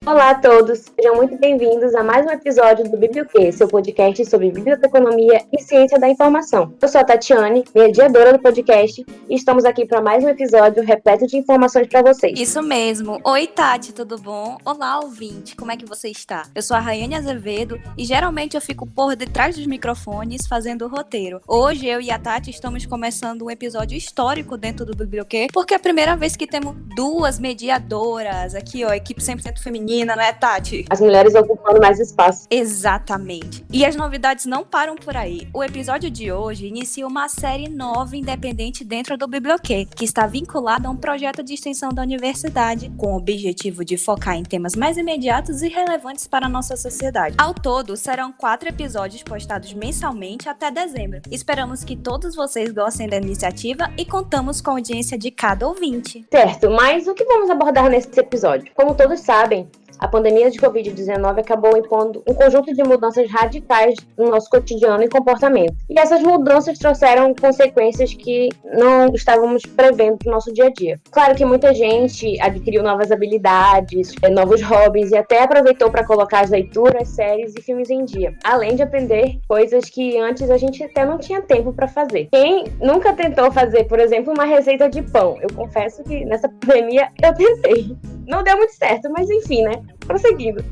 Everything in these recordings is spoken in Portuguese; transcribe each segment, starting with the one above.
Olá a todos, sejam muito bem-vindos a mais um episódio do Biblioquê, seu podcast sobre biblioteconomia e ciência da informação. Eu sou a Tatiane, mediadora do podcast, e estamos aqui para mais um episódio repleto de informações para vocês. Isso mesmo. Oi, Tati, tudo bom? Olá, ouvinte, como é que você está? Eu sou a Rayane Azevedo e geralmente eu fico por detrás dos microfones fazendo o roteiro. Hoje eu e a Tati estamos começando um episódio histórico dentro do Biblioquê, porque é a primeira vez que temos duas mediadoras aqui, ó, equipe 100% feminina, não é, Tati? As mulheres ocupando mais espaço. Exatamente. E as novidades não param por aí. O episódio de hoje inicia uma série nova independente dentro do Biblioquê, que está vinculada a um projeto de extensão da universidade, com o objetivo de focar em temas mais imediatos e relevantes para a nossa sociedade. Ao todo, serão 4 episódios postados mensalmente até dezembro. Esperamos que todos vocês gostem da iniciativa e contamos com a audiência de cada ouvinte. Certo, mas o que vamos abordar nesse episódio? Como todos sabem, a pandemia de Covid-19 acabou impondo um conjunto de mudanças radicais no nosso cotidiano e comportamento. E essas mudanças trouxeram consequências que não estávamos prevendo para o nosso dia a dia. Claro que muita gente adquiriu novas habilidades, novos hobbies e até aproveitou para colocar as leituras, séries e filmes em dia. Além de aprender coisas que antes a gente até não tinha tempo para fazer. Quem nunca tentou fazer, por exemplo, uma receita de pão? Eu confesso que nessa pandemia eu tentei. Não deu muito certo, mas enfim, né? Prosseguindo.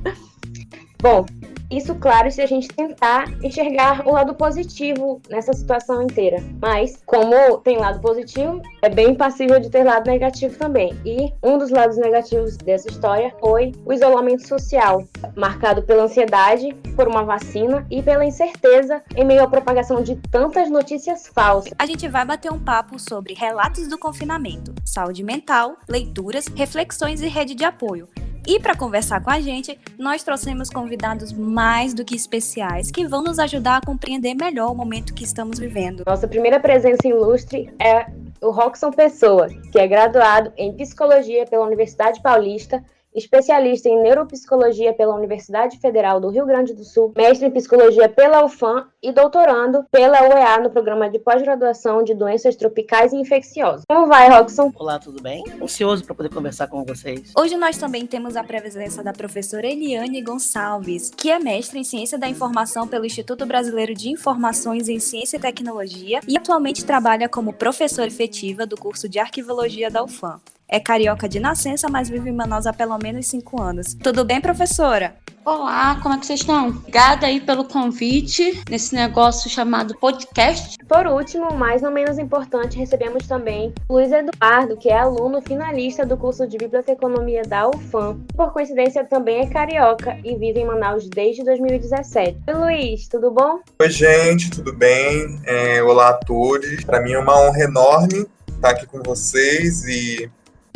Bom, isso claro se a gente tentar enxergar o lado positivo nessa situação inteira. Mas, como tem lado positivo, é bem passível de ter lado negativo também. E um dos lados negativos dessa história foi o isolamento social, marcado pela ansiedade por uma vacina e pela incerteza em meio à propagação de tantas notícias falsas. A gente vai bater um papo sobre relatos do confinamento, saúde mental, leituras, reflexões e rede de apoio. E para conversar com a gente, nós trouxemos convidados mais do que especiais que vão nos ajudar a compreender melhor o momento que estamos vivendo. Nossa primeira presença ilustre é o Rockson Pessoa, que é graduado em Psicologia pela Universidade Paulista, especialista em Neuropsicologia pela Universidade Federal do Rio Grande do Sul, mestre em Psicologia pela UFAM e doutorando pela UEA no programa de pós-graduação de doenças tropicais e infecciosas. Como vai, Rockson? Olá, tudo bem? Ansioso para poder conversar com vocês. Hoje nós também temos a presença da professora Eliane Gonçalves, que é mestre em Ciência da Informação pelo Instituto Brasileiro de Informações em Ciência e Tecnologia e atualmente trabalha como professora efetiva do curso de Arquivologia da UFAM. É carioca de nascença, mas vive em Manaus há pelo menos 5 anos. Tudo bem, professora? Olá, como é que vocês estão? Obrigada aí pelo convite nesse negócio chamado podcast. Por último, mas não menos importante, recebemos também Luiz Eduardo, que é aluno finalista do curso de Biblioteconomia da UFAM. Por coincidência, também é carioca e vive em Manaus desde 2017. Oi, Luiz, tudo bom? Oi, gente, tudo bem? Olá a todos. Para mim é uma honra enorme estar aqui com vocês e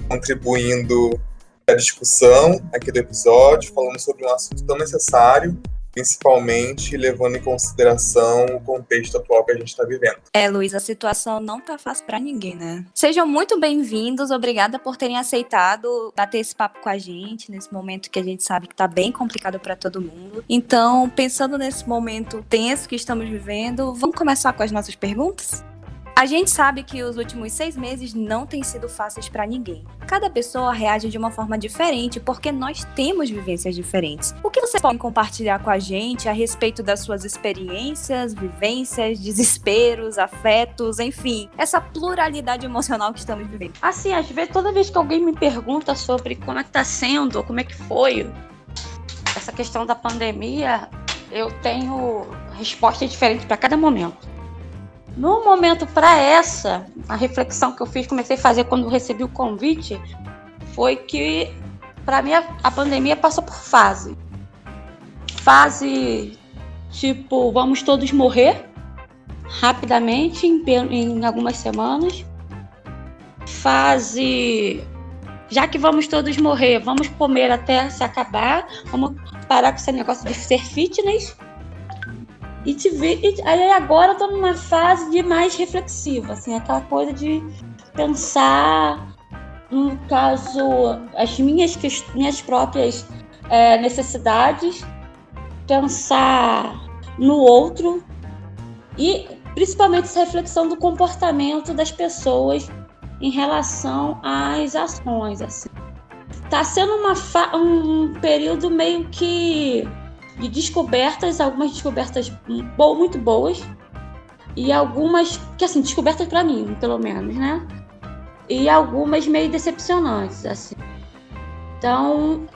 contribuindo para a discussão aqui do episódio, falando sobre um assunto tão necessário, principalmente levando em consideração o contexto atual que a gente está vivendo. Luiz, a situação não tá fácil para ninguém, né? Sejam muito bem-vindos, obrigada por terem aceitado bater esse papo com a gente, nesse momento que a gente sabe que tá bem complicado para todo mundo. Então, pensando nesse momento tenso que estamos vivendo, vamos começar com as nossas perguntas? A gente sabe que os últimos 6 meses não têm sido fáceis para ninguém. Cada pessoa reage de uma forma diferente porque nós temos vivências diferentes. O que vocês podem compartilhar com a gente a respeito das suas experiências, vivências, desesperos, afetos, enfim, essa pluralidade emocional que estamos vivendo? Assim, às vezes, toda vez que alguém me pergunta sobre como é que tá sendo, como é que foi essa questão da pandemia, eu tenho resposta diferente para cada momento. No momento a reflexão que eu fiz, comecei a fazer quando recebi o convite, foi que, para mim, a pandemia passou por fase. Fase, tipo, vamos todos morrer rapidamente, em algumas semanas. Fase, já que vamos todos morrer, vamos comer até se acabar, vamos parar com esse negócio de ser fitness. E aí agora eu tô numa fase de mais reflexiva, assim, aquela coisa de pensar, no caso, as minhas próprias necessidades, pensar no outro e principalmente essa reflexão do comportamento das pessoas em relação às ações, assim. tá sendo um período meio que de descobertas, algumas descobertas muito boas e algumas que, assim, descobertas pra mim, pelo menos, né? E algumas meio decepcionantes, assim. Então,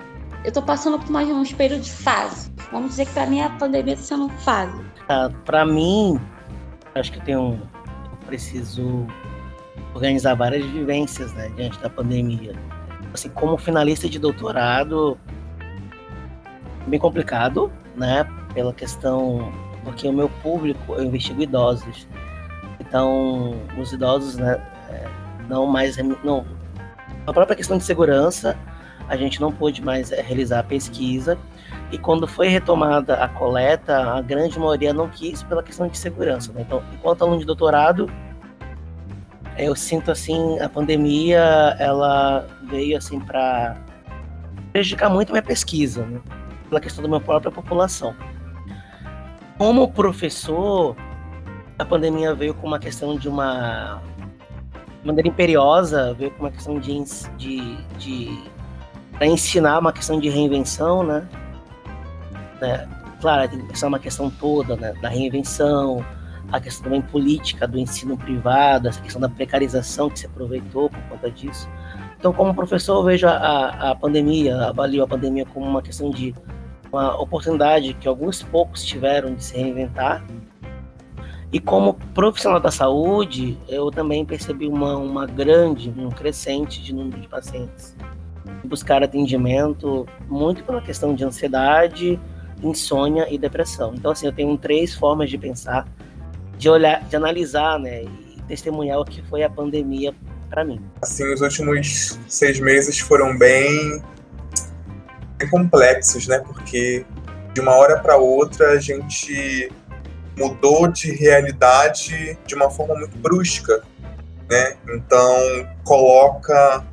eu tô passando por mais uns períodos de fase. Vamos dizer que pra mim a pandemia tá sendo fase. Pra mim, acho que eu preciso organizar várias vivências, né, diante da pandemia. Assim, como finalista de doutorado, bem complicado, né, pela questão, porque o meu público, eu investigo idosos. Então, os idosos, né, não, a própria questão de segurança, a gente não pôde mais realizar a pesquisa, e quando foi retomada a coleta, a grande maioria não quis pela questão de segurança, né? Então, enquanto aluno de doutorado, eu sinto assim, a pandemia, ela veio assim para prejudicar muito a minha pesquisa, né? Pela questão da minha própria população. Como professor, a pandemia veio com uma questão de uma maneira imperiosa, veio com uma questão para ensinar, uma questão de reinvenção, né? Claro, tem que pensar uma questão toda, né, da reinvenção, a questão também política do ensino privado, essa questão da precarização que se aproveitou por conta disso. Então, como professor, eu vejo a pandemia, avalio a pandemia como uma questão de uma oportunidade que alguns poucos tiveram de se reinventar. E como profissional da saúde, eu também percebi um crescente de número de pacientes que buscaram atendimento muito pela questão de ansiedade, insônia e depressão. Então, assim, eu tenho 3 formas de pensar, de olhar, de analisar, né, e testemunhar o que foi a pandemia para mim. Assim, os últimos 6 meses foram bem complexos, né? Porque de uma hora para outra a gente mudou de realidade de uma forma muito brusca, né? Então, coloca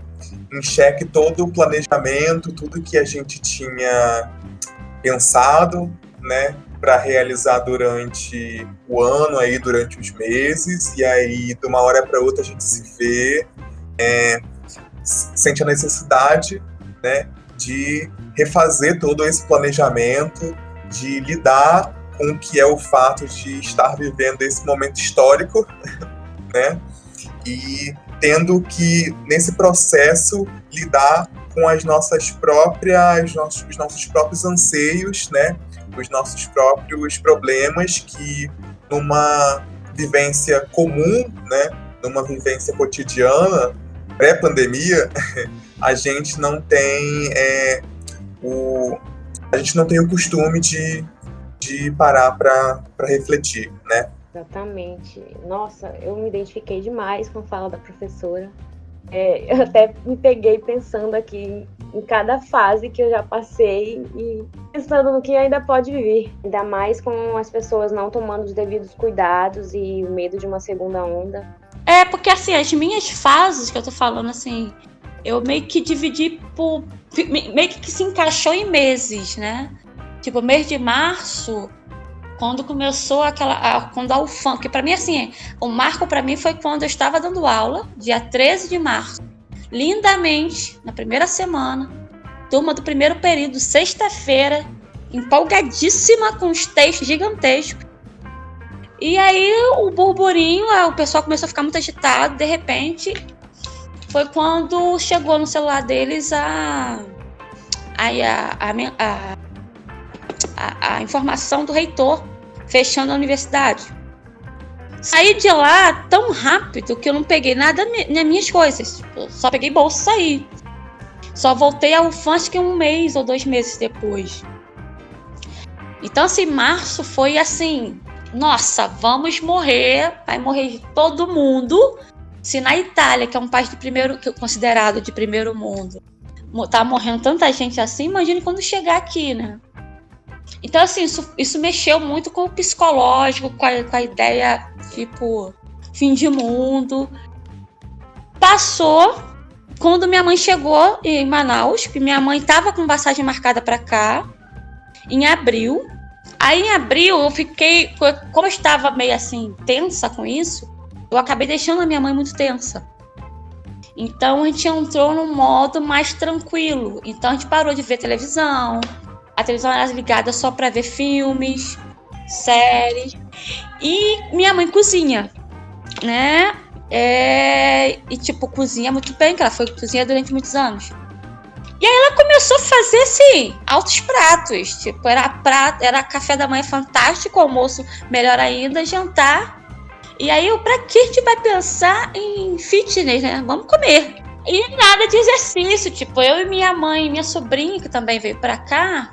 em xeque todo o planejamento, tudo que a gente tinha pensado, né, para realizar durante o ano, aí, durante os meses, e aí de uma hora para outra a gente se vê, sente a necessidade, né, de refazer todo esse planejamento, de lidar com o que é o fato de estar vivendo esse momento histórico, né, e tendo que, nesse processo, lidar com os nossos próprios anseios, né? Os nossos próprios problemas que, numa vivência comum, né? Numa vivência cotidiana, pré-pandemia, a gente não tem o costume de parar para refletir, né? Exatamente. Nossa, eu me identifiquei demais com a fala da professora. Eu até me peguei pensando aqui em cada fase que eu já passei e pensando no que ainda pode vir. Ainda mais com as pessoas não tomando os devidos cuidados e o medo de uma segunda onda. Porque assim, as minhas fases que eu tô falando, assim, eu meio que dividi por... meio que se encaixou em meses, né? Tipo, mês de março... Quando começou quando a UFAM, porque para mim, assim, o marco para mim foi quando eu estava dando aula, dia 13 de março, lindamente, na primeira semana, turma do primeiro período, sexta-feira, empolgadíssima com os textos gigantescos. E aí o burburinho, o pessoal começou a ficar muito agitado, de repente, foi quando chegou no celular deles a informação do reitor fechando a universidade. Saí de lá tão rápido que eu não peguei nada nas minhas coisas. Eu só peguei bolsa e saí. Só voltei ao UFAM acho que 1 mês ou 2 meses depois. Então, assim, março foi assim, nossa, vamos morrer, vai morrer todo mundo. Se na Itália, que é um país considerado de primeiro mundo, tá morrendo tanta gente assim, imagine quando chegar aqui, né? Então, assim, isso mexeu muito com o psicológico, com a ideia, tipo, fim de mundo. Passou quando minha mãe chegou em Manaus, que minha mãe estava com passagem marcada para cá, em abril. Aí, em abril, eu fiquei... Como eu estava meio, assim, tensa com isso, eu acabei deixando a minha mãe muito tensa. Então a gente entrou num modo mais tranquilo. Então a gente parou de ver televisão. A televisão era ligada só para ver filmes, séries. E minha mãe cozinha, né? E tipo, cozinha muito bem, que ela foi cozinha durante muitos anos. E aí ela começou a fazer, assim, altos pratos. Tipo, era café da manhã fantástico, almoço melhor ainda, jantar. E aí, pra que a gente vai pensar em fitness, né? Vamos comer. E nada de exercício. Tipo, eu e minha mãe e minha sobrinha, que também veio pra cá,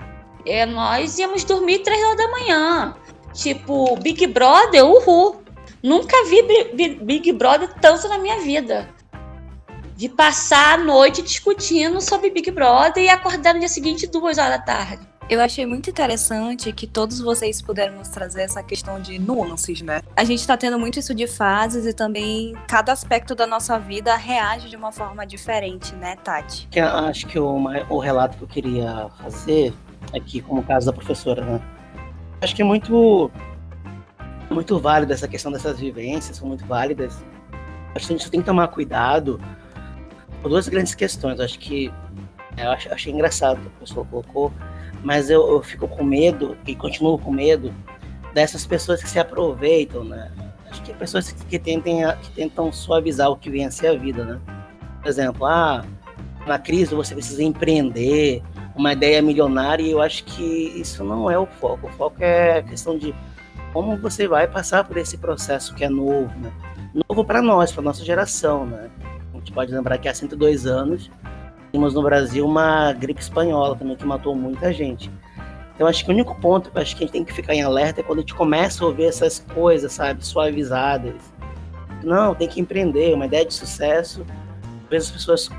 nós íamos dormir 3 horas da manhã. Tipo, Big Brother, uhul. Nunca vi Big Brother tanto na minha vida. De passar a noite discutindo sobre Big Brother e acordar no dia seguinte 2 horas da tarde. Eu achei muito interessante que todos vocês puderam nos trazer essa questão de nuances, né? A gente tá tendo muito isso de fases e também cada aspecto da nossa vida reage de uma forma diferente, né, Tati? Acho que o relato que eu queria fazer aqui, como o caso da professora, né? Acho que é muito válido essa questão dessas vivências, são muito válidas. Acho que a gente tem que tomar cuidado por 2 grandes questões. Acho que eu achei engraçado que a pessoa colocou, mas eu fico com medo e continuo com medo dessas pessoas que se aproveitam, né? Acho que pessoas que tentam suavizar o que vem a ser a vida, né? Por exemplo, na crise você precisa empreender, uma ideia milionária, e eu acho que isso não é o foco. O foco é a questão de como você vai passar por esse processo que é novo, né? Novo para nós, para nossa geração, né? A gente pode lembrar que há 102 anos tínhamos no Brasil uma gripe espanhola também que matou muita gente. Então acho que o único ponto que acho que a gente tem que ficar em alerta é quando a gente começa a ouvir essas coisas, sabe, suavizadas. Não, tem que empreender, uma ideia de sucesso. Às vezes as pessoas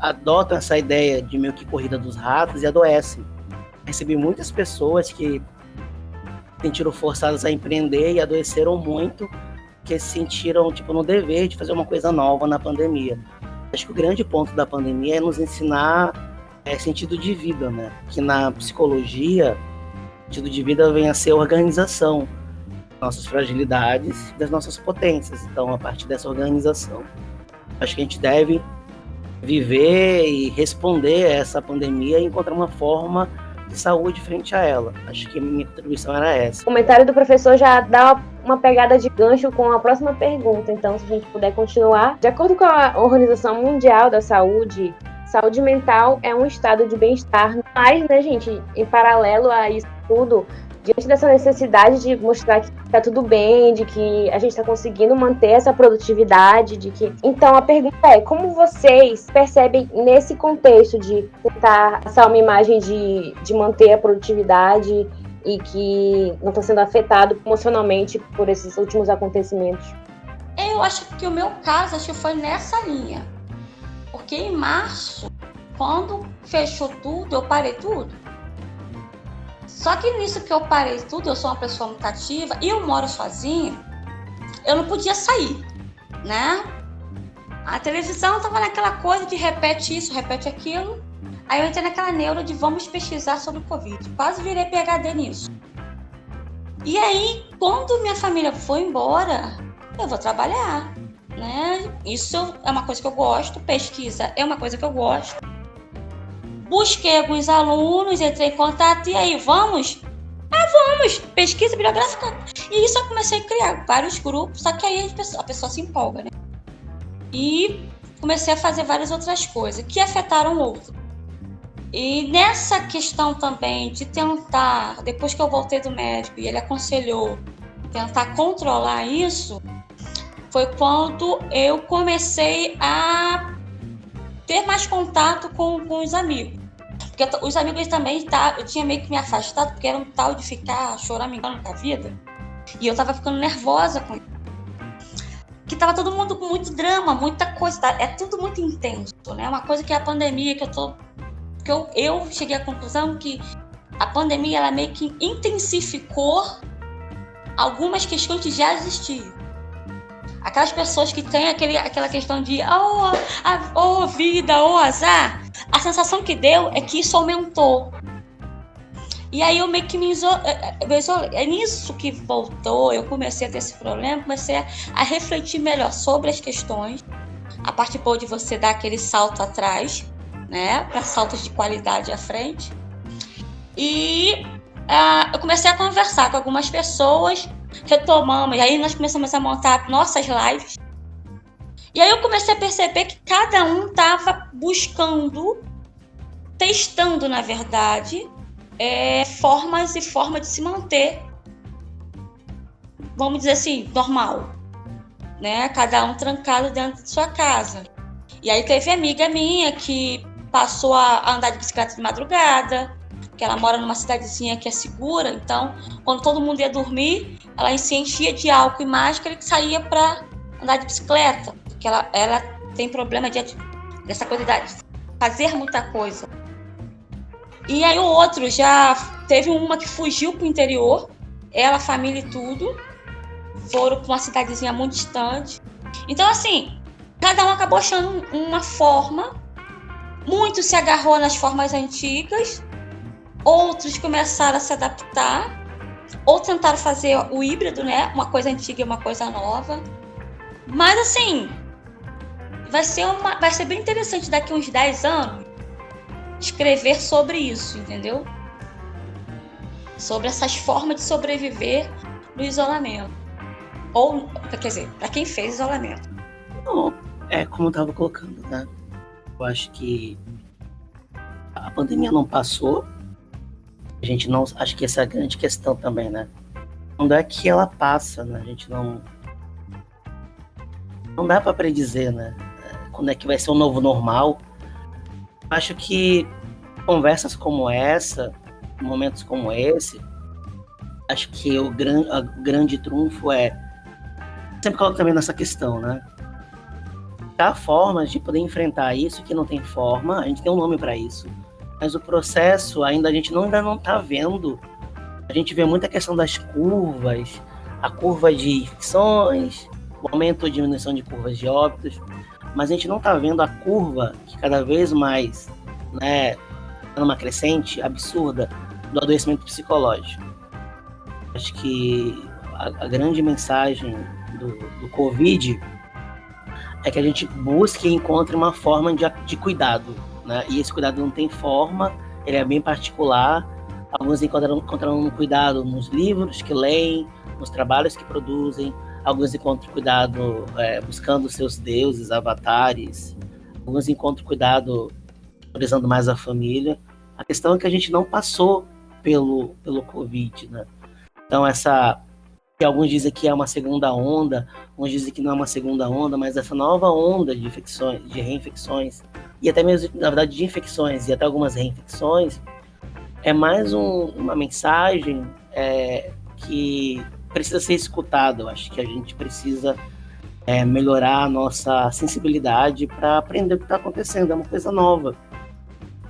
adotam essa ideia de meio que corrida dos ratos e adoecem. Recebi muitas pessoas que se sentiram forçadas a empreender e adoeceram muito, que se sentiram no dever de fazer uma coisa nova na pandemia. Acho que o grande ponto da pandemia é nos ensinar sentido de vida, né? Que na psicologia, sentido de vida vem a ser organização das nossas fragilidades e das nossas potências. Então, a partir dessa organização, acho que a gente deve viver e responder a essa pandemia e encontrar uma forma de saúde frente a ela. Acho que a minha contribuição era essa. O comentário do professor já dá uma pegada de gancho com a próxima pergunta. Então, se a gente puder continuar. De acordo com a Organização Mundial da Saúde, saúde mental é um estado de bem-estar. Mas, né, gente, em paralelo a isso tudo, diante dessa necessidade de mostrar que tá tudo bem, de que a gente tá conseguindo manter essa produtividade, Então, a pergunta é, como vocês percebem nesse contexto de tentar passar uma imagem de manter a produtividade e que não está sendo afetado emocionalmente por esses últimos acontecimentos? Eu acho que o meu caso foi nessa linha. Porque em março, quando fechou tudo, eu parei tudo. Só que nisso que eu parei tudo, eu sou uma pessoa muito ativa e eu moro sozinha, eu não podia sair, né? A televisão tava naquela coisa de repete isso, repete aquilo. Aí eu entrei naquela neura de vamos pesquisar sobre o Covid. Quase virei PhD nisso. E aí, quando minha família foi embora, eu vou trabalhar, né? Isso é uma coisa que eu gosto, pesquisa é uma coisa que eu gosto. Busquei alguns alunos, entrei em contato, e aí, vamos? Vamos! Pesquisa bibliográfica. E isso eu comecei a criar vários grupos, só que aí a pessoa se empolga, né? E comecei a fazer várias outras coisas que afetaram o outro. E nessa questão também de tentar, depois que eu voltei do médico e ele aconselhou tentar controlar isso, foi quando eu comecei a ter mais contato com os amigos. Porque os amigos também, eu tinha meio que me afastado, porque era um tal de ficar choramingando com a vida. E eu tava ficando nervosa com isso. Que tava todo mundo com muito drama, muita coisa. É tudo muito intenso, né? Uma coisa que é a pandemia, que eu cheguei à conclusão que a pandemia, ela meio que intensificou algumas questões que já existiam. Aquelas pessoas que têm aquela questão de vida, azar, a sensação que deu é que isso aumentou. E aí eu meio que me isolei. É nisso que voltou, eu comecei a ter esse problema, comecei a refletir melhor sobre as questões. A parte boa de você dar aquele salto atrás, né? Para saltos de qualidade à frente. E eu comecei a conversar com algumas pessoas, retomamos, e aí nós começamos a montar nossas lives. E aí eu comecei a perceber que cada um estava buscando, testando, na verdade, formas de se manter, vamos dizer assim, normal, né? Cada um trancado dentro de sua casa. E aí teve amiga minha que passou a andar de bicicleta de madrugada, que ela mora numa cidadezinha que é segura, então quando todo mundo ia dormir, ela se enchia de álcool e máscara e saía para andar de bicicleta, porque ela tem problema dessa coisa de fazer muita coisa. E aí o outro já teve uma que fugiu pro interior, ela, a família e tudo, foram para uma cidadezinha muito distante. Então assim, cada um acabou achando uma forma, muito se agarrou nas formas antigas, outros começaram a se adaptar, ou tentaram fazer o híbrido, né? Uma coisa antiga e uma coisa nova. Mas assim, vai ser bem interessante daqui a uns 10 anos escrever sobre isso, entendeu? Sobre essas formas de sobreviver no isolamento. Ou, quer dizer, para quem fez isolamento. Não, como eu estava colocando, né? Eu acho que a pandemia não passou. A gente não... Acho que essa é a grande questão também, né? Quando é que ela passa, né? A gente não dá para predizer, né? Quando é que vai ser o novo normal. Acho que conversas como essa, momentos como esse, acho que o grande trunfo sempre coloco também nessa questão, né? Há formas de poder enfrentar isso que não tem forma, a gente tem um nome para isso, mas o processo ainda a gente ainda não está vendo. A gente vê muita questão das curvas, a curva de infecções, o aumento ou diminuição de curvas de óbitos, mas a gente não está vendo a curva que cada vez mais, né, numa crescente absurda do adoecimento psicológico. Acho que a grande mensagem do Covid é que a gente busque e encontre uma forma de cuidado, né? E esse cuidado não tem forma, ele é bem particular. Alguns encontram um cuidado nos livros que leem, nos trabalhos que produzem. Alguns encontram cuidado buscando seus deuses, avatares. Alguns encontram cuidado priorizando mais a família. A questão é que a gente não passou pelo Covid, né? Então que alguns dizem que é uma segunda onda, uns dizem que não é uma segunda onda, mas essa nova onda de infecções, de reinfecções, e até mesmo, na verdade, de infecções e até algumas reinfecções, é mais uma mensagem que precisa ser escutada. Eu acho que a gente precisa melhorar a nossa sensibilidade para aprender o que está acontecendo. É uma coisa nova.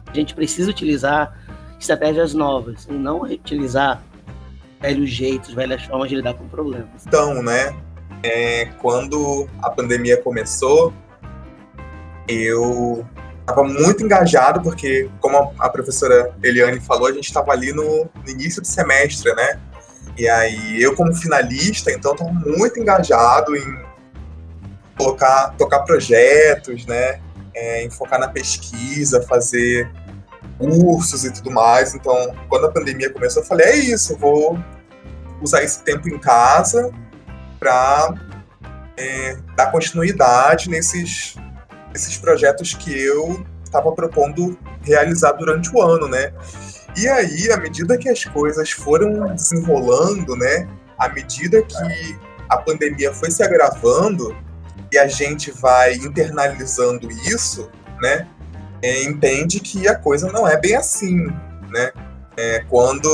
A gente precisa utilizar estratégias novas e não utilizar velhos jeitos, velhas formas de lidar com problemas. Então, né, quando a pandemia começou, eu estava muito engajado, porque, como a professora Eliane falou, a gente estava ali no início do semestre, né? E aí, eu como finalista, então, estava muito engajado em tocar projetos, né? Em focar na pesquisa, fazer cursos e tudo mais. Então, quando a pandemia começou, eu falei, isso, eu vou usar esse tempo em casa para dar continuidade nesses projetos que eu estava propondo realizar durante o ano, né? E aí, à medida que as coisas foram desenrolando, né? À medida que a pandemia foi se agravando e a gente vai internalizando isso, né? Entende que a coisa não é bem assim, né? Quando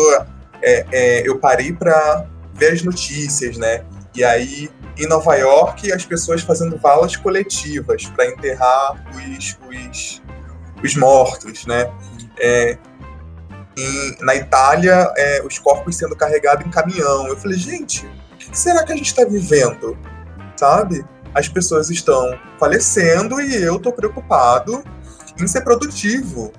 eu parei para ver as notícias, né? E aí, em Nova York, as pessoas fazendo valas coletivas para enterrar os mortos, né? Na Itália, os corpos sendo carregados em caminhão. Eu falei, gente, o que será que a gente está vivendo? Sabe? As pessoas estão falecendo e eu estou preocupado em ser produtivo,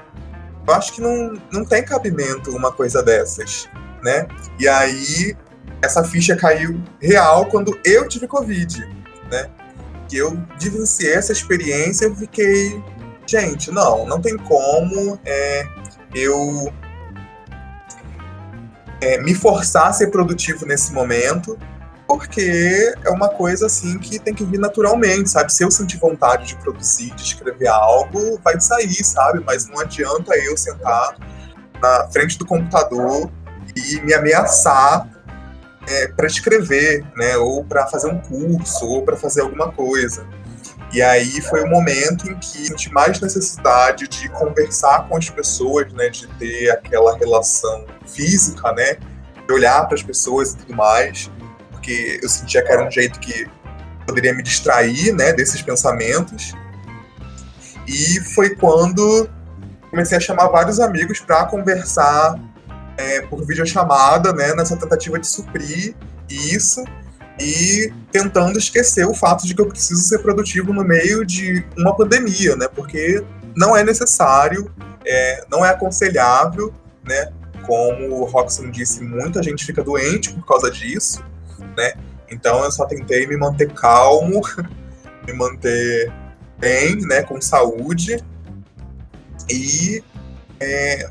Eu acho que não tem cabimento uma coisa dessas, né? E aí, essa ficha caiu real quando eu tive Covid, né? Que eu vivenciei essa experiência e fiquei... Gente, não tem como eu me forçar a ser produtivo nesse momento, porque é uma coisa assim que tem que vir naturalmente, sabe? Se eu sentir vontade de produzir, de escrever algo, vai sair, sabe? Mas não adianta eu sentar na frente do computador e me ameaçar para escrever, né? Ou para fazer um curso, ou para fazer alguma coisa. E aí foi o momento em que senti mais necessidade de conversar com as pessoas, né? De ter aquela relação física, né? De olhar para as pessoas e tudo mais, porque eu sentia que era um jeito que poderia me distrair, né, desses pensamentos. E foi quando comecei a chamar vários amigos para conversar por videochamada, né, nessa tentativa de suprir isso e tentando esquecer o fato de que eu preciso ser produtivo no meio de uma pandemia, né, porque não é necessário, não é aconselhável, né, como o Roxane disse, muita gente fica doente por causa disso, né? Então eu só tentei me manter calmo, me manter bem, né, com saúde, e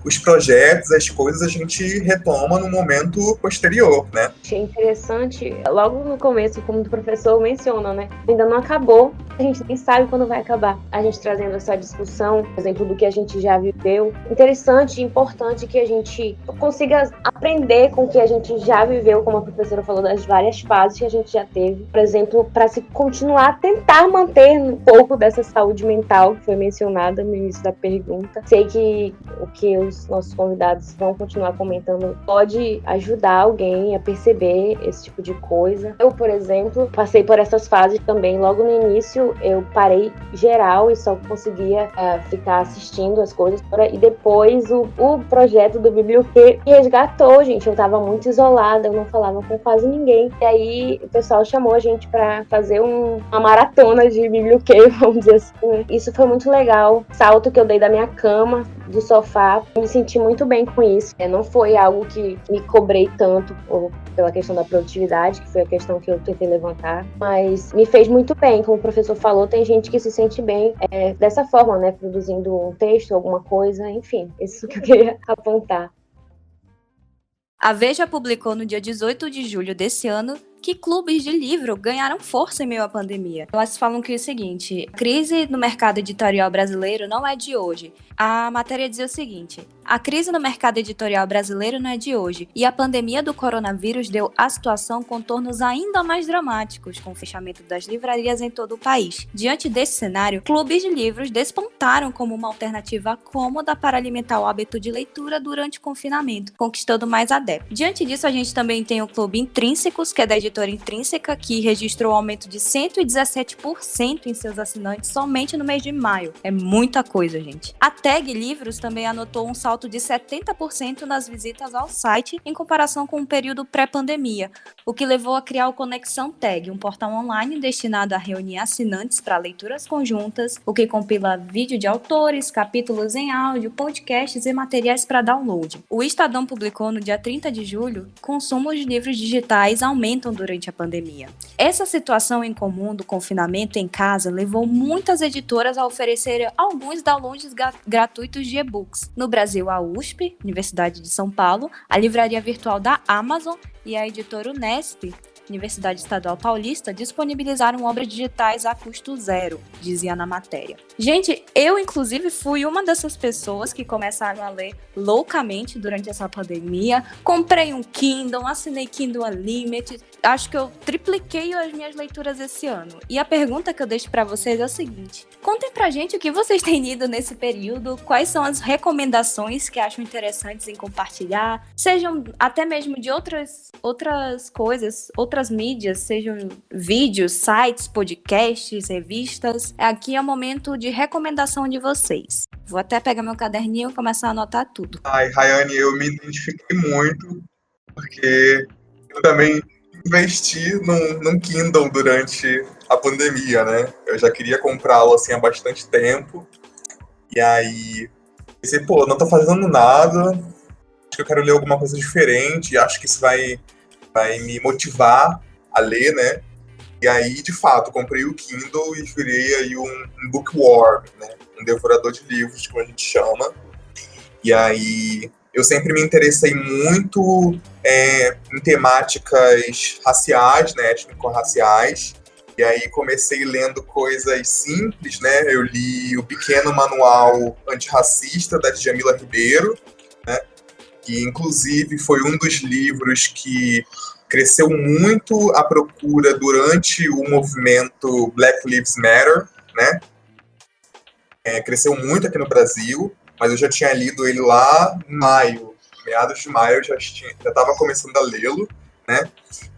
os projetos, as coisas a gente retoma no momento posterior, né? Achei interessante, logo no começo, como o professor menciona, né? Ainda não acabou, a gente nem sabe quando vai acabar. A gente trazendo essa discussão, por exemplo, do que a gente já viveu. Interessante e importante que a gente consiga aprender com o que a gente já viveu, como a professora falou, das várias fases que a gente já teve. Por exemplo, para se continuar a tentar manter um pouco dessa saúde mental que foi mencionada no início da pergunta. Sei que o que os nossos convidados vão continuar comentando pode ajudar alguém a perceber esse tipo de coisa. Eu, por exemplo, passei por essas fases também. Logo no início, eu parei geral e só conseguia ficar assistindo as coisas. E depois, o projeto do Biblioquê me resgatou, gente. Eu tava muito isolada, eu não falava com quase ninguém. E aí, o pessoal chamou a gente pra fazer uma maratona de Biblioquê, vamos dizer assim, né? Isso foi muito legal. Salto que eu dei da minha cama, do sofá, me senti muito bem com isso. Não foi algo que me cobrei tanto pela questão da produtividade, que foi a questão que eu tentei levantar, mas me fez muito bem. Como o professor falou, tem gente que se sente bem dessa forma, né, produzindo um texto, alguma coisa, enfim, isso que eu queria apontar. A Veja publicou no dia 18 de julho desse ano que clubes de livro ganharam força em meio à pandemia. Elas falam que é o seguinte: a crise no mercado editorial brasileiro não é de hoje. A matéria dizia o seguinte: a crise no mercado editorial brasileiro não é de hoje, e a pandemia do coronavírus deu à situação contornos ainda mais dramáticos, com o fechamento das livrarias em todo o país. Diante desse cenário, clubes de livros despontaram como uma alternativa cômoda para alimentar o hábito de leitura durante o confinamento, conquistando mais adeptos. Diante disso, a gente também tem o Clube Intrínsecos, que é da editora Intrínseca, que registrou um aumento de 117% em seus assinantes somente no mês de maio. É muita coisa, gente. A Tag Livros também anotou um salto de 70% nas visitas ao site em comparação com o período pré-pandemia, o que levou a criar o Conexão Tag, um portal online destinado a reunir assinantes para leituras conjuntas, o que compila vídeo de autores, capítulos em áudio, podcasts e materiais para download. O Estadão publicou no dia 30 de julho: consumo de livros digitais aumentam durante a pandemia. Essa situação em comum do confinamento em casa levou muitas editoras a oferecerem alguns downloads gratuitos de e-books. No Brasil, a USP, Universidade de São Paulo, a livraria virtual da Amazon e a editora Unesp, Universidade Estadual Paulista, disponibilizaram obras digitais a custo zero, dizia na matéria. Gente, eu inclusive fui uma dessas pessoas que começaram a ler loucamente durante essa pandemia. Comprei um Kindle, assinei Kindle Unlimited. Acho que eu tripliquei as minhas leituras esse ano. E a pergunta que eu deixo para vocês é o seguinte: contem pra gente o que vocês têm lido nesse período, quais são as recomendações que acham interessantes em compartilhar, sejam até mesmo de outras coisas, outras mídias, sejam vídeos, sites, podcasts, revistas. Aqui é o momento de recomendação de vocês. Vou até pegar meu caderninho e começar a anotar tudo. Ai, Rayane, eu me identifiquei muito, porque eu também investi num Kindle durante a pandemia, né? Eu já queria comprá-lo assim há bastante tempo, e aí Pensei, pô, não tô fazendo nada, acho que eu quero ler alguma coisa diferente, acho que isso vai me motivar a ler, né? E aí, de fato, comprei o Kindle e virei aí um bookworm, né? Um devorador de livros, como a gente chama. E aí, eu sempre me interessei muito em temáticas raciais, né? Étnico-raciais. E aí, comecei lendo coisas simples, né? Eu li o Pequeno Manual Antirracista, da Djamila Ribeiro, né? Que, inclusive, foi um dos livros que cresceu muito a procura durante o movimento Black Lives Matter, né? Cresceu muito aqui no Brasil, mas eu já tinha lido ele lá em maio, meados de maio, eu já estava começando a lê-lo, né?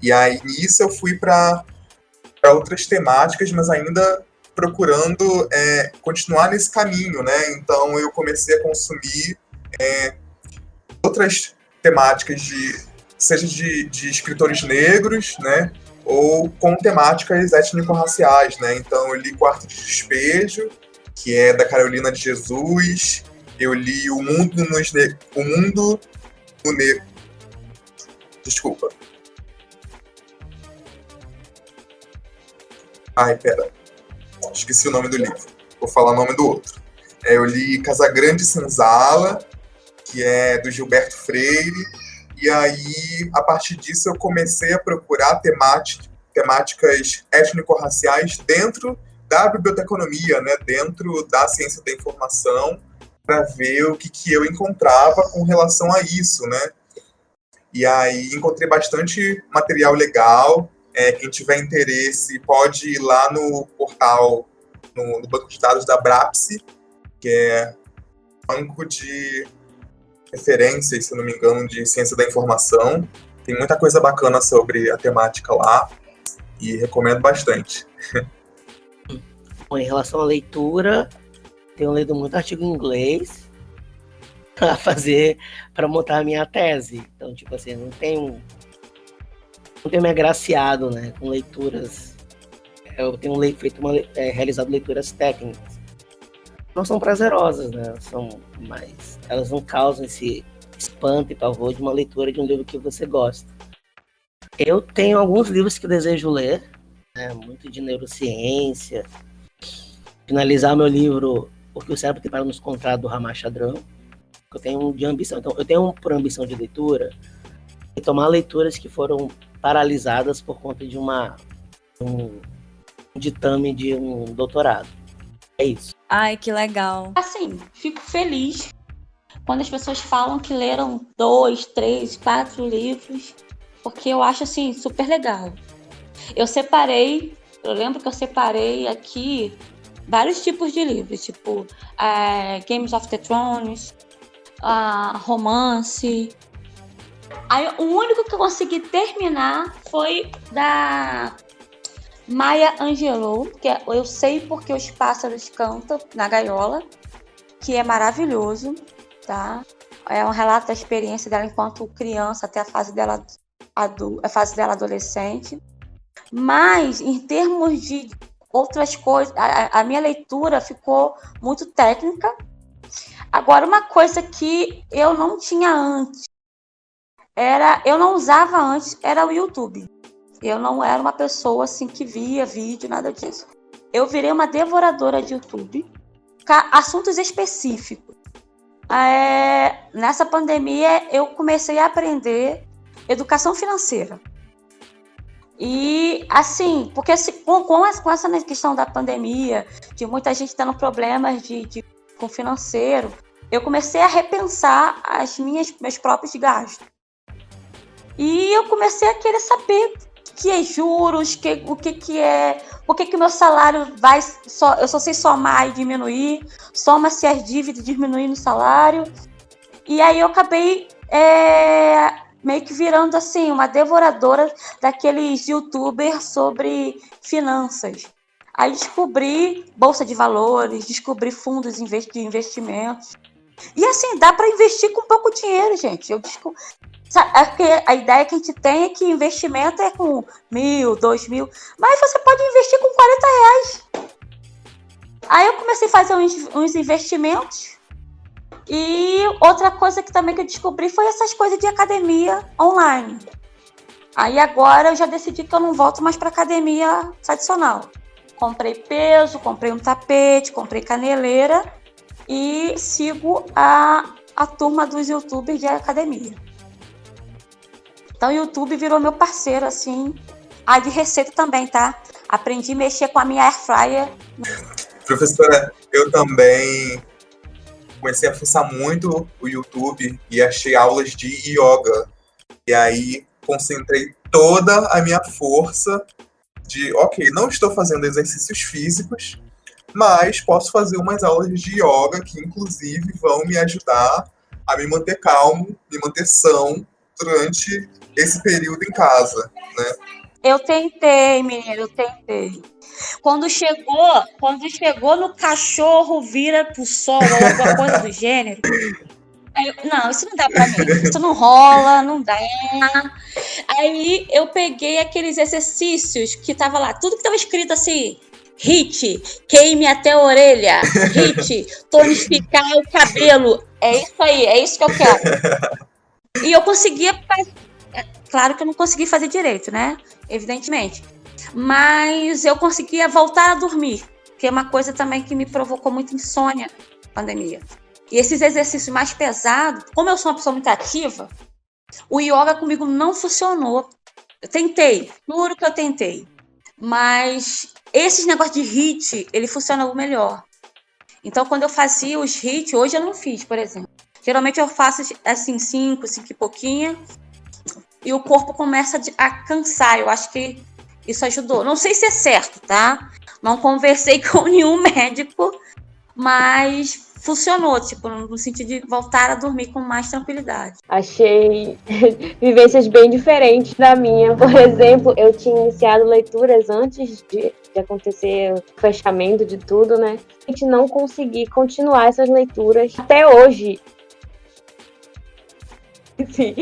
E aí, nisso, eu fui para outras temáticas, mas ainda procurando continuar nesse caminho, né? Então, eu comecei a consumir outras temáticas seja de escritores negros, né, ou com temáticas étnico-raciais, né? Então eu li Quarto de Despejo, que é da Carolina de Jesus. Eu li O Mundo no Negro. Desculpa. Ai, pera. Esqueci o nome do livro. Vou falar o nome do outro. Eu li Casagrande Senzala, que é do Gilberto Freire. E aí, a partir disso, eu comecei a procurar temáticas étnico-raciais dentro da biblioteconomia, né? Dentro da ciência da informação, para ver o que eu encontrava com relação a isso, né? E aí, encontrei bastante material legal. Quem tiver interesse pode ir lá no portal, no banco de dados da Brapse, que é banco de referências, se não me engano, de ciência da informação. Tem muita coisa bacana sobre a temática lá e recomendo bastante. Bom, em relação à leitura, tenho lido muito artigo em inglês para montar a minha tese. Então, tipo assim, não tenho me agraciado, né, com leituras. Eu tenho realizado leituras técnicas. Não são prazerosas, né? Elas não causam esse espanto e pavor de uma leitura de um livro que você gosta. Eu tenho alguns livros que eu desejo ler, né? Muito de neurociência. Finalizar meu livro O que o Cérebro Tem para Nos Contar, do Ramachandran, que eu tenho de ambição. Então, eu tenho por ambição de leitura retomar leituras que foram paralisadas por conta de um ditame de um doutorado. É isso. Ai, que legal. Assim, fico feliz quando as pessoas falam que leram 2, 3, 4 livros, porque eu acho, assim, super legal. Eu lembro que eu separei aqui vários tipos de livros, tipo Games of the Thrones, romance. Aí, o único que eu consegui terminar foi da Maya Angelou, que é Eu Sei Porque os Pássaros Cantam na Gaiola, que é maravilhoso, tá? É um relato da experiência dela enquanto criança até a fase dela adolescente. Mas, em termos de outras coisas, a minha leitura ficou muito técnica. Agora, uma coisa que eu não tinha antes, eu não usava antes, era o YouTube. Eu não era uma pessoa assim que via vídeo, nada disso. Eu virei uma devoradora de YouTube, assuntos específicos. Nessa pandemia, eu comecei a aprender educação financeira. E, assim, porque com essa questão da pandemia, de muita gente tendo problemas com financeiro, eu comecei a repensar meus próprios gastos. E eu comecei a querer saber o que é juros, o que é, por que o meu salário eu só sei somar e diminuir, soma-se as dívidas e diminuir no salário. E aí eu acabei meio que virando assim, uma devoradora daqueles youtubers sobre finanças. Aí descobri bolsa de valores, descobri fundos de investimentos. E assim, dá para investir com pouco dinheiro, gente. A ideia que a gente tem é que investimento é com 1.000, 2.000, mas você pode investir com R$40. Aí eu comecei a fazer uns investimentos E outra coisa que também que eu descobri foi essas coisas de academia online. Aí agora eu já decidi que eu não volto mais para academia tradicional. Comprei peso, comprei um tapete, comprei caneleira e sigo a turma dos youtubers de academia. Então o YouTube virou meu parceiro, assim. De receita também, tá? Aprendi a mexer com a minha air fryer. Professora, eu também comecei a fuçar muito o YouTube e achei aulas de yoga. E aí concentrei toda a minha força de, ok, não estou fazendo exercícios físicos, mas posso fazer umas aulas de yoga que, inclusive, vão me ajudar a me manter calmo, me manter são durante esse período em casa, né? Eu tentei, menino, eu tentei. Quando chegou no cachorro vira pro sol ou alguma coisa do gênero, não, isso não dá pra mim. Isso não rola, não dá. Aí eu peguei aqueles exercícios que tava lá, tudo que tava escrito assim, HIIT, queime até a orelha, HIIT, tonificar o cabelo. É isso aí, é isso que eu quero. E eu conseguia, claro que eu não consegui fazer direito, né? Evidentemente. Mas eu conseguia voltar a dormir, que é uma coisa também que me provocou muita insônia na pandemia. E esses exercícios mais pesados, como eu sou uma pessoa muito ativa, o yoga comigo não funcionou. Eu tentei, juro que eu tentei. Mas esses negócios de HIIT, ele funcionou melhor. Então, quando eu fazia os HIIT, hoje eu não fiz, por exemplo. Geralmente eu faço assim, 5 e pouquinho, e o corpo começa a cansar. Eu acho que isso ajudou. Não sei se é certo, tá? Não conversei com nenhum médico, mas funcionou, tipo, no sentido de voltar a dormir com mais tranquilidade. Achei vivências bem diferentes da minha. Por exemplo, eu tinha iniciado leituras antes de acontecer o fechamento de tudo, né? A gente não consegui continuar essas leituras até hoje. Sim,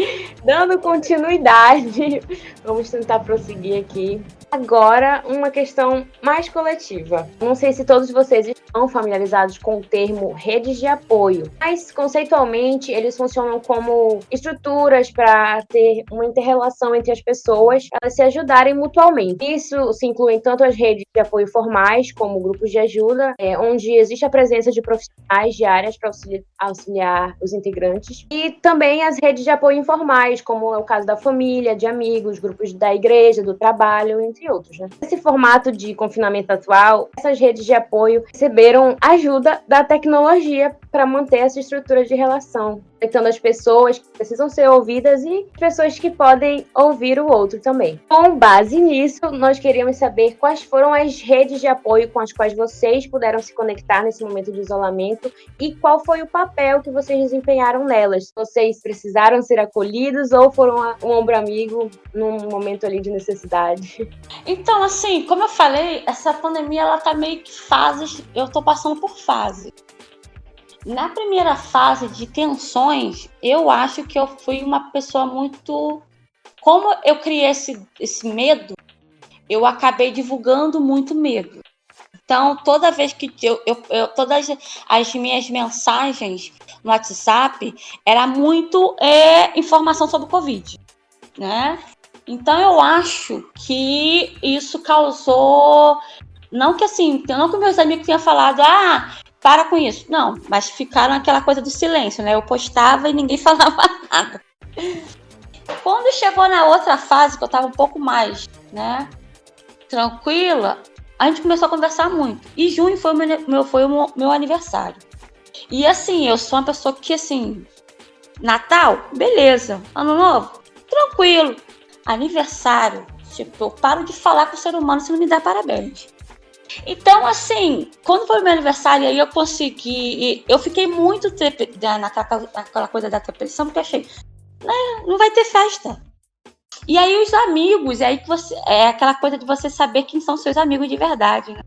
dando continuidade, vamos tentar prosseguir aqui. Agora, uma questão mais coletiva. Não sei se todos vocês estão familiarizados com o termo redes de apoio, mas conceitualmente eles funcionam como estruturas para ter uma inter-relação entre as pessoas, elas se ajudarem mutuamente. Isso se inclui tanto as redes de apoio formais, como grupos de ajuda, onde existe a presença de profissionais de áreas para auxiliar os integrantes, e também as redes de apoio informais, como é o caso da família, de amigos, grupos da igreja, do trabalho, entre outros, né? Nesse formato de confinamento atual, essas redes de apoio receberam ajuda da tecnologia para manter essa estrutura de relação, conectando as pessoas que precisam ser ouvidas e pessoas que podem ouvir o outro também. Com base nisso, nós queríamos saber quais foram as redes de apoio com as quais vocês puderam se conectar nesse momento de isolamento e qual foi o papel que vocês desempenharam nelas. Vocês precisaram ser acolhidos ou foram um ombro amigo num momento ali de necessidade? Então, assim, como eu falei, essa pandemia, ela tá meio que fases, eu tô passando por fases. Na primeira fase de tensões, eu acho que eu fui uma pessoa muito... Como eu criei esse medo, eu acabei divulgando muito medo. Então, toda vez que todas as minhas mensagens no WhatsApp era muito informação sobre o Covid, né? Então, eu acho que isso causou... Não que meus amigos tenham falado, para com isso. Não, mas ficaram aquela coisa do silêncio, né? Eu postava e ninguém falava nada. Quando chegou na outra fase, que eu tava um pouco mais, né, tranquila, a gente começou a conversar muito. E junho foi o meu aniversário. E assim, eu sou uma pessoa que, assim, Natal, beleza. Ano Novo, tranquilo. Aniversário, tipo, eu paro de falar com o ser humano se não me dá parabéns. Então, assim, quando foi o meu aniversário, aí eu consegui... Eu fiquei muito naquela coisa da depressão, porque eu achei, né, não vai ter festa. E aí os amigos, aí que você... É aquela coisa de você saber quem são seus amigos de verdade, né?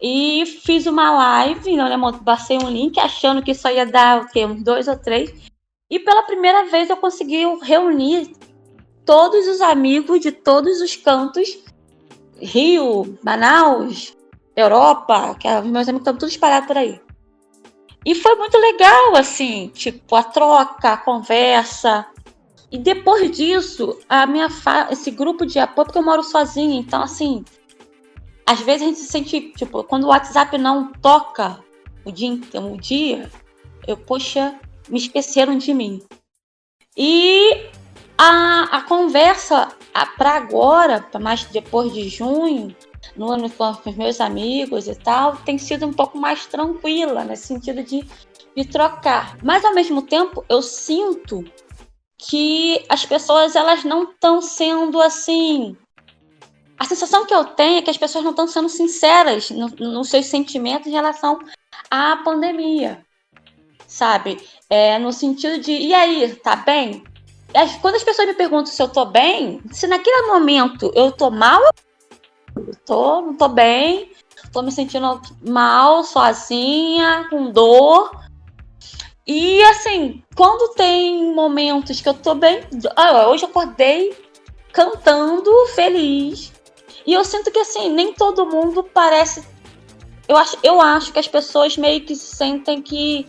E fiz uma live, passei um link achando que só ia dar, o quê? Uns 2 ou 3. E pela primeira vez eu consegui reunir todos os amigos de todos os cantos, Rio, Manaus, Europa, que meus amigos estão todos espalhados por aí. E foi muito legal, assim, tipo, a troca, a conversa. E depois disso, esse grupo de apoio, porque eu moro sozinha, então, assim, às vezes a gente se sente, tipo, quando o WhatsApp não toca o dia, poxa, me esqueceram de mim. E a conversa para agora, para mais depois de junho, no ano com os meus amigos e tal, tem sido um pouco mais tranquila, nesse sentido de trocar. Mas, ao mesmo tempo, eu sinto que as pessoas, elas não estão sendo assim... A sensação que eu tenho é que as pessoas não estão sendo sinceras nos seus sentimentos em relação à pandemia, sabe? No sentido de, e aí, tá bem? Quando as pessoas me perguntam se eu tô bem, se naquele momento eu tô mal, não tô bem, tô me sentindo mal, sozinha, com dor. E assim, quando tem momentos que eu tô bem... Hoje eu acordei cantando, feliz. E eu sinto que assim, nem todo mundo parece... Eu acho que as pessoas meio que sentem que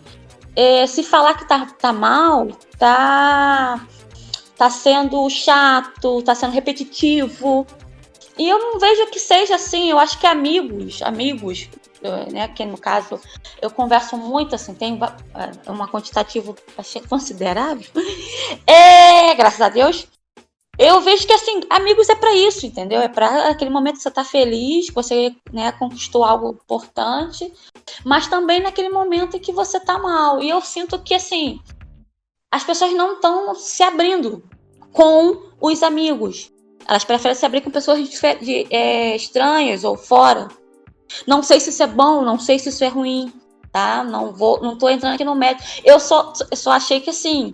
se falar que tá mal, tá sendo chato, tá sendo repetitivo. E eu não vejo que seja assim. Eu acho que amigos, né, que no caso eu converso muito, assim, tem uma quantitativo considerável, graças a Deus. Eu vejo que, assim, amigos é pra isso, entendeu? É pra aquele momento que você tá feliz, que você, né, conquistou algo importante, mas também naquele momento em que você tá mal. E eu sinto que, assim, as pessoas não estão se abrindo com os amigos. Elas preferem se abrir com pessoas estranhas ou fora. Não sei se isso é bom, não sei se isso é ruim, tá? Não tô entrando aqui no mérito. Eu só achei que, assim,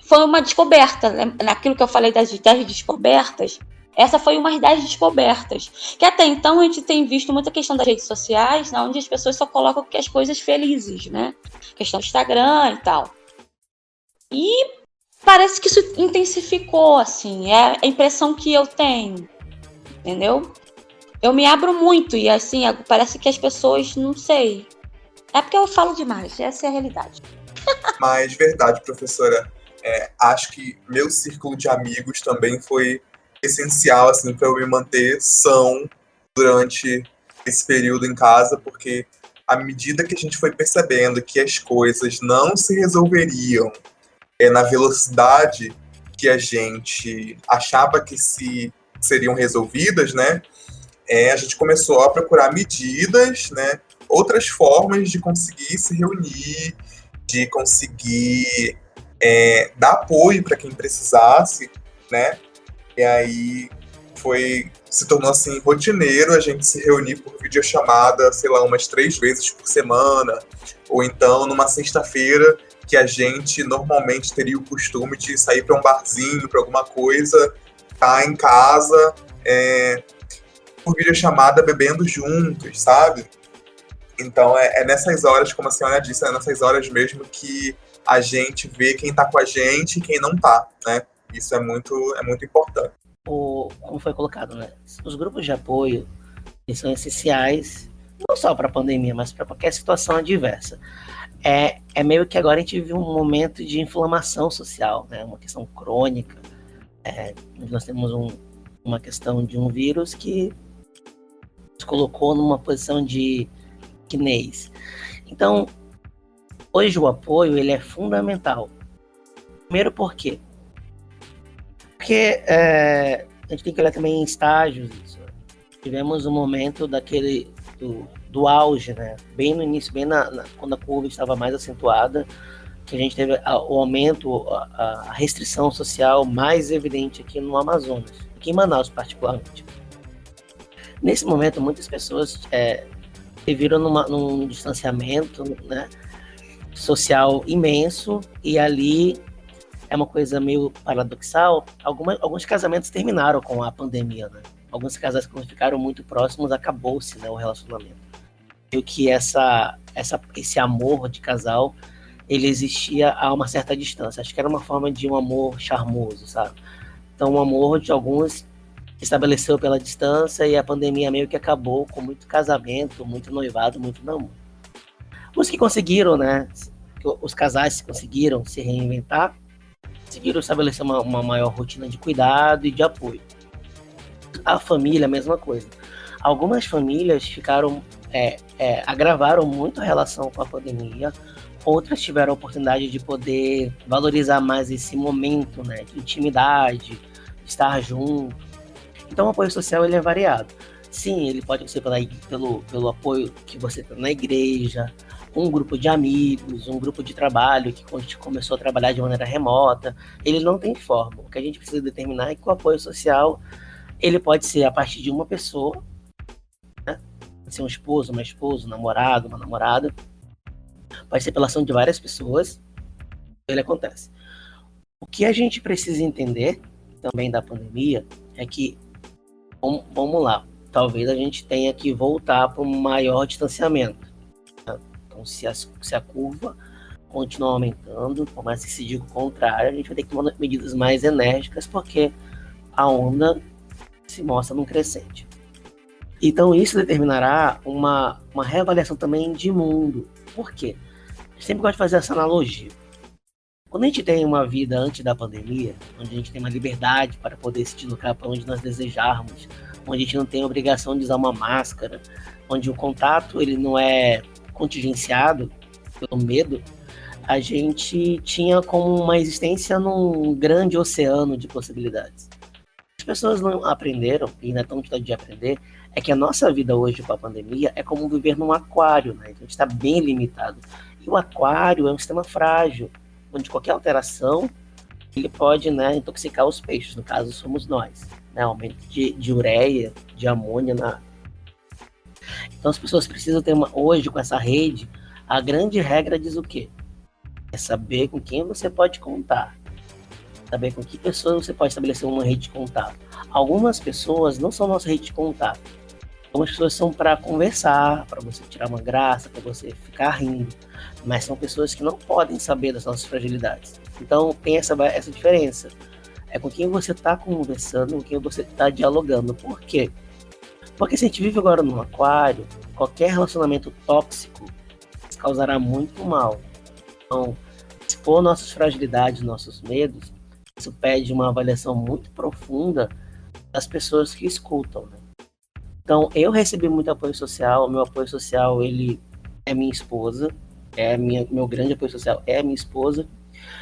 foi uma descoberta. Naquilo que eu falei das 10 descobertas, essa foi uma das descobertas. Que até então a gente tem visto muita questão das redes sociais, onde as pessoas só colocam as coisas felizes, né? Questão do Instagram e tal. E parece que isso intensificou, assim, é a impressão que eu tenho, entendeu? Eu me abro muito e, assim, parece que as pessoas, não sei. É porque eu falo demais, essa é a realidade. Mas, verdade, professora, acho que meu círculo de amigos também foi essencial, assim, para eu me manter são durante esse período em casa, porque à medida que a gente foi percebendo que as coisas não se resolveriam na velocidade que a gente achava que seriam resolvidas, né? A gente começou a procurar medidas, né? Outras formas de conseguir se reunir, de conseguir dar apoio para quem precisasse, né? E aí se tornou assim rotineiro a gente se reunir por videochamada, sei lá, umas 3 vezes por semana, ou então numa sexta-feira que a gente normalmente teria o costume de sair para um barzinho, para alguma coisa, tá em casa, por videochamada, bebendo juntos, sabe? Então é nessas horas, como a senhora disse, é nessas horas mesmo que a gente vê quem tá com a gente e quem não tá, né? Isso é muito importante. Como foi colocado, né? Os grupos de apoio, eles são essenciais, não só para a pandemia, mas para qualquer situação adversa. É meio que agora a gente vive um momento de inflamação social, né? Uma questão crônica. Nós temos uma questão de um vírus que nos colocou numa posição de quinês. Então, hoje o apoio ele é fundamental. Primeiro por quê? Porque a gente tem que olhar também em estágios. Tivemos um momento do auge, né? Bem no início, quando a curva estava mais acentuada, que a gente teve o aumento, a restrição social mais evidente aqui no Amazonas, aqui em Manaus particularmente. Nesse momento, muitas pessoas se viram num distanciamento, né, social imenso, e ali é uma coisa meio paradoxal. Alguns casamentos terminaram com a pandemia, né? Alguns casais que ficaram muito próximos, acabou-se, né, o relacionamento. E que esse amor de casal, ele existia a uma certa distância. Acho que era uma forma de um amor charmoso, sabe? Então, o amor de alguns estabeleceu pela distância e a pandemia meio que acabou com muito casamento, muito noivado, muito namoro. Os que conseguiram, né? Os casais que conseguiram se reinventar, conseguiram estabelecer uma maior rotina de cuidado e de apoio. A família, a mesma coisa. Algumas famílias agravaram muito a relação com a pandemia, outras tiveram a oportunidade de poder valorizar mais esse momento, né, de intimidade, de estar junto. Então o apoio social ele é variado. Sim, ele pode ser pelo apoio que você tem na igreja, um grupo de amigos, um grupo de trabalho que a gente começou a trabalhar de maneira remota. Ele não tem forma. O que a gente precisa determinar é que o apoio social ele pode ser a partir de uma pessoa, né? Pode ser um esposo, uma esposa, um namorado, uma namorada. Pode ser pela ação de várias pessoas. Ele acontece. O que a gente precisa entender também da pandemia é que, vamos lá, talvez a gente tenha que voltar para um maior distanciamento. Né? Então, se a curva continuar aumentando, por mais que se diga o contrário, a gente vai ter que tomar medidas mais enérgicas, porque a onda se mostra num crescente. Então isso determinará uma reavaliação também de mundo. Por quê? Eu sempre gosto de fazer essa analogia. Quando a gente tem uma vida antes da pandemia, onde a gente tem uma liberdade para poder se deslocar para onde nós desejarmos, onde a gente não tem a obrigação de usar uma máscara, onde o contato ele não é contingenciado pelo medo, a gente tinha como uma existência num grande oceano de possibilidades. As pessoas não aprenderam, e ainda estão tentando de aprender, é que a nossa vida hoje com a pandemia é como viver num aquário, né? Então a gente está bem limitado. E o aquário é um sistema frágil, onde qualquer alteração ele pode, né, intoxicar os peixes, no caso somos nós, né? Aumento de ureia, de amônia na... Então as pessoas precisam ter hoje com essa rede, a grande regra diz o quê? É saber com quem você pode contar. Saber com que pessoas você pode estabelecer uma rede de contato. Algumas pessoas não são nossa rede de contato. Algumas pessoas são para conversar, para você tirar uma graça, para você ficar rindo. Mas são pessoas que não podem saber das nossas fragilidades. Então tem essa diferença. É com quem você está conversando, com quem você está dialogando. Por quê? Porque se a gente vive agora num aquário, qualquer relacionamento tóxico causará muito mal. Então, expor nossas fragilidades, nossos medos, isso pede uma avaliação muito profunda das pessoas que escutam, né? Então, eu recebi muito apoio social. Meu apoio social, ele é minha esposa. Meu grande apoio social é a minha esposa.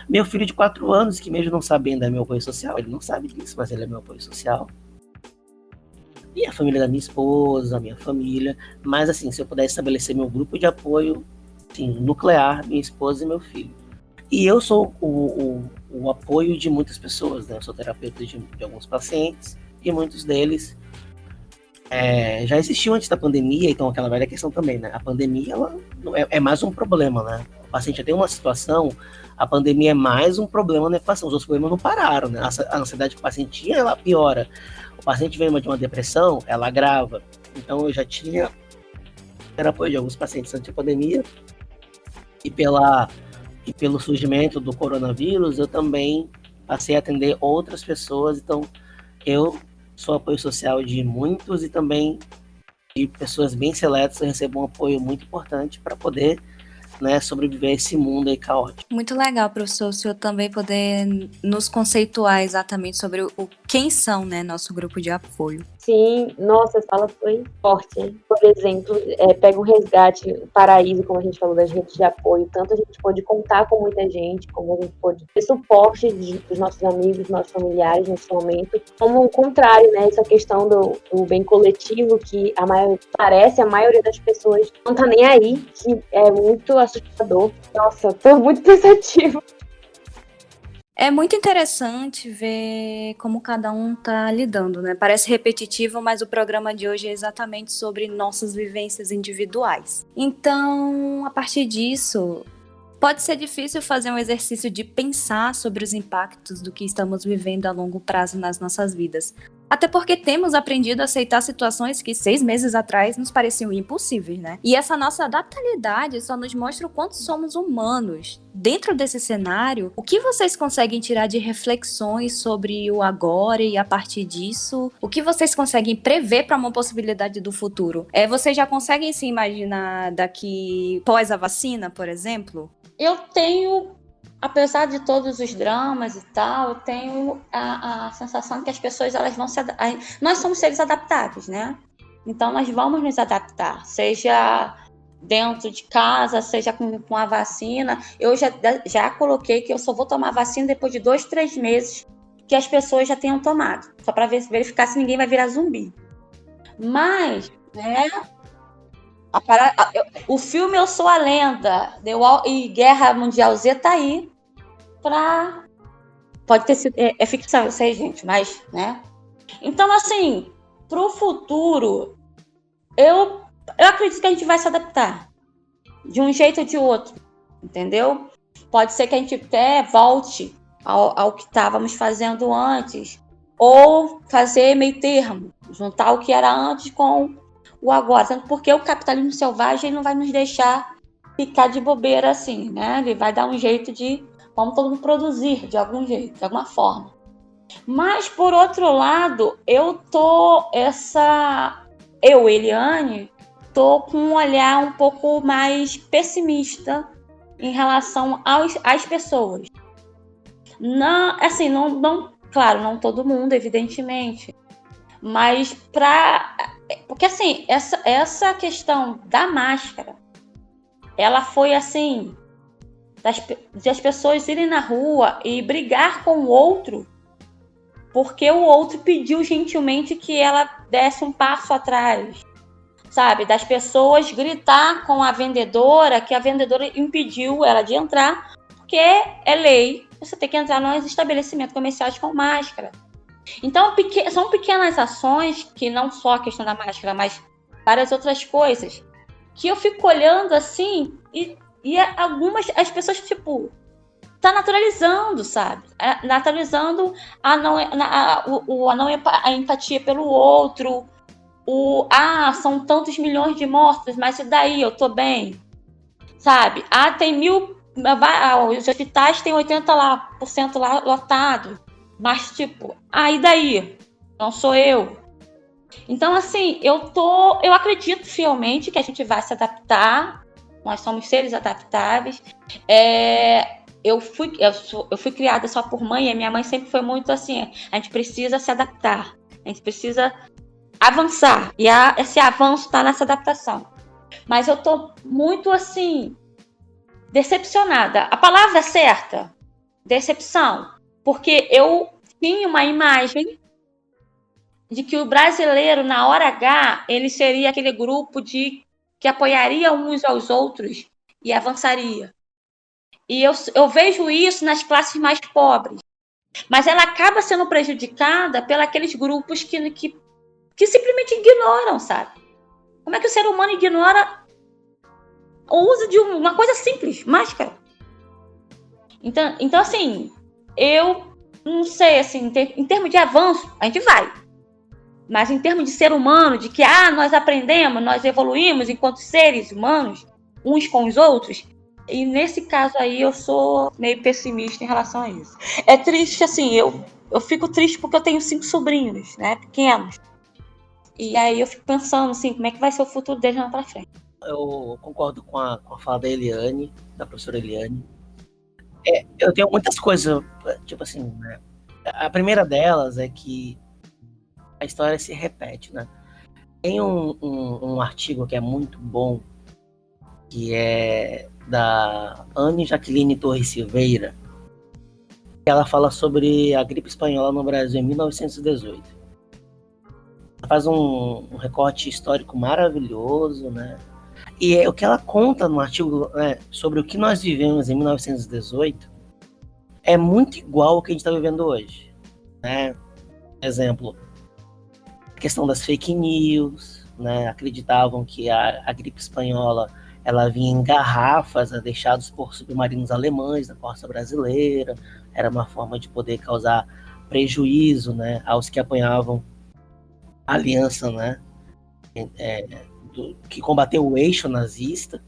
Meu filho de 4 anos, que mesmo não sabendo é meu apoio social, ele não sabe disso, mas ele é meu apoio social. E a família da minha esposa, a minha família. Mas, assim, se eu puder estabelecer meu grupo de apoio, assim, nuclear, minha esposa e meu filho. E eu sou o apoio de muitas pessoas, né? Eu sou terapeuta de alguns pacientes e muitos deles já existiu antes da pandemia, então aquela velha questão também, né? A pandemia ela é mais um problema, né? O paciente já tem uma situação, a pandemia é mais um problema na equação, os outros problemas não pararam, né? A ansiedade que o paciente tinha, ela piora. O paciente vem de uma depressão, ela agrava. Então eu já tinha apoio de alguns pacientes antes da pandemia e pelo surgimento do coronavírus, eu também passei a atender outras pessoas. Então, eu sou apoio social de muitos e também de pessoas bem seletas. Eu recebo um apoio muito importante para poder, né, sobreviver a esse mundo aí caótico. Muito legal, professor, o senhor também poder nos conceituar exatamente sobre quem são, né, nosso grupo de apoio. Sim, nossa, essa fala foi forte, hein? Por exemplo, pega o resgate, o paraíso, como a gente falou, das redes de apoio. Tanto a gente pôde contar com muita gente, como a gente pôde ter suporte dos nossos amigos, dos nossos familiares nesse momento. Como o contrário, né? Essa questão do bem coletivo, que parece a maioria das pessoas não tá nem aí, que é muito assustador. Nossa, tô muito pensativa. É muito interessante ver como cada um tá lidando, né? Parece repetitivo, mas o programa de hoje é exatamente sobre nossas vivências individuais. Então, a partir disso, pode ser difícil fazer um exercício de pensar sobre os impactos do que estamos vivendo a longo prazo nas nossas vidas. Até porque temos aprendido a aceitar situações que 6 meses atrás nos pareciam impossíveis, né? E essa nossa adaptabilidade só nos mostra o quanto somos humanos. Dentro desse cenário, o que vocês conseguem tirar de reflexões sobre o agora e a partir disso, o que vocês conseguem prever para uma possibilidade do futuro? Vocês já conseguem se imaginar daqui pós a vacina, por exemplo? Eu tenho, apesar de todos os dramas e tal, eu tenho a sensação que as pessoas elas vão nós somos seres adaptáveis, né? Então nós vamos nos adaptar, seja dentro de casa, seja com a vacina. Eu já coloquei que eu só vou tomar vacina depois de 2, 3 meses que as pessoas já tenham tomado, só para verificar se ninguém vai virar zumbi. Mas, né? O filme Eu Sou a Lenda e Guerra Mundial Z tá aí pode ter sido é ficção, eu sei, gente, mas, né? Então, assim, pro futuro, eu acredito que a gente vai se adaptar de um jeito ou de outro, entendeu? Pode ser que a gente até volte ao que estávamos fazendo antes, ou fazer meio termo, juntar o que era antes com o agora, tanto porque o capitalismo selvagem não vai nos deixar ficar de bobeira assim, né? Ele vai dar um jeito de vamos todo mundo produzir de algum jeito, de alguma forma. Mas, por outro lado, Eliane, tô com um olhar um pouco mais pessimista em relação às pessoas. Não, assim, claro, não todo mundo, evidentemente. Mas porque, assim, essa questão da máscara, ela foi, assim, das pessoas irem na rua e brigar com o outro porque o outro pediu gentilmente que ela desse um passo atrás, sabe? Das pessoas gritar com a vendedora que a vendedora impediu ela de entrar, porque é lei, você tem que entrar nos estabelecimentos comerciais com máscara. Então, são pequenas ações, que não só a questão da máscara, mas várias outras coisas, que eu fico olhando assim e as pessoas, tipo, tá naturalizando, sabe? Naturalizando a empatia pelo outro, são tantos milhões de mortos, mas e daí? Eu tô bem, sabe? Tem 1000, os hospitais têm 80% lá lotado, mas tipo, e daí? Não sou eu. Então, assim, eu acredito fielmente que a gente vai se adaptar. Nós somos seres adaptáveis. Eu fui criada só por mãe, e minha mãe sempre foi muito assim, a gente precisa se adaptar, a gente precisa avançar, e esse avanço está nessa adaptação. Mas eu tô muito, assim, decepcionada. A palavra certa, decepção, porque eu tinha uma imagem de que o brasileiro, na hora H, ele seria aquele grupo que apoiaria uns aos outros e avançaria. E eu vejo isso nas classes mais pobres. Mas ela acaba sendo prejudicada pelos grupos que simplesmente ignoram, sabe? Como é que o ser humano ignora o uso de uma coisa simples, máscara? Então assim, eu não sei, assim, em termos de avanço, a gente vai. Mas em termos de ser humano, de que nós aprendemos, nós evoluímos enquanto seres humanos, uns com os outros, e nesse caso aí eu sou meio pessimista em relação a isso. É triste, assim, eu fico triste porque eu tenho 5 sobrinhos, né, pequenos. E aí eu fico pensando, assim, como é que vai ser o futuro deles lá pra frente. Eu concordo com a fala da Eliane, da professora Eliane. Eu tenho muitas coisas, tipo assim, né? A primeira delas é que a história se repete, né? Tem um artigo que é muito bom, que é da Anne Jaqueline Torres Silveira, que ela fala sobre a gripe espanhola no Brasil em 1918. Ela faz um recorte histórico maravilhoso, né? E o que ela conta no artigo, né, sobre o que nós vivemos em 1918 é muito igual ao que a gente está vivendo hoje, né? Por exemplo, a questão das fake news, né? Acreditavam que a gripe espanhola ela vinha em garrafas, deixadas por submarinos alemães na costa brasileira. Era uma forma de poder causar prejuízo, né, aos que apoiavam aliança, né, que combateu o eixo nazista.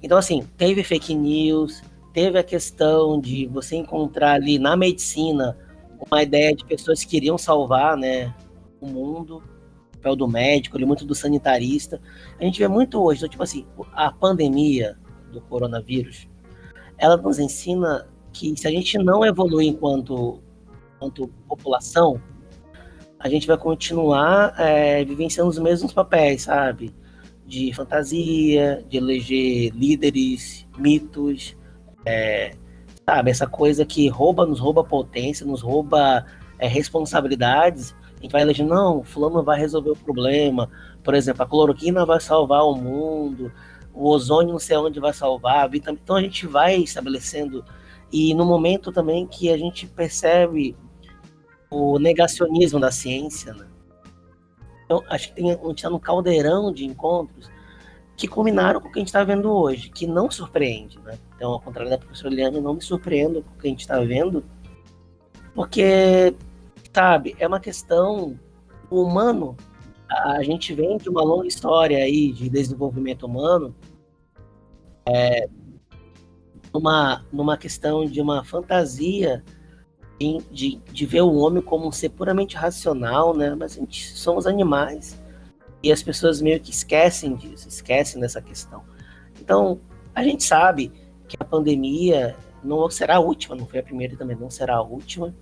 Então, assim, teve fake news, teve a questão de você encontrar ali na medicina uma ideia de pessoas que queriam salvar, né, o mundo, o papel do médico, ali, muito do sanitarista. A gente vê muito hoje, então, tipo assim, a pandemia do coronavírus, ela nos ensina que se a gente não evoluir enquanto população, a gente vai continuar vivenciando os mesmos papéis, sabe? De fantasia, de eleger líderes, mitos, sabe? Essa coisa que nos rouba potência, nos rouba responsabilidades. A gente vai eleger, não, fulano vai resolver o problema. Por exemplo, a cloroquina vai salvar o mundo, o ozônio não sei onde vai salvar. Então a gente vai estabelecendo, e no momento também que a gente percebe o negacionismo da ciência, né? Então, acho que a gente está num caldeirão de encontros que culminaram com o que a gente está vendo hoje, que não surpreende, né? Então, ao contrário da professora Eliane, não me surpreendo com o que a gente está vendo, porque, sabe, é uma questão humano. A gente vem de uma longa história aí de desenvolvimento humano, numa questão de uma fantasia de ver o homem como um ser puramente racional, né? Mas a gente somos animais e as pessoas meio que esquecem disso, esquecem dessa questão. Então, a gente sabe que a pandemia não será a última, não foi a primeira e também não será a última.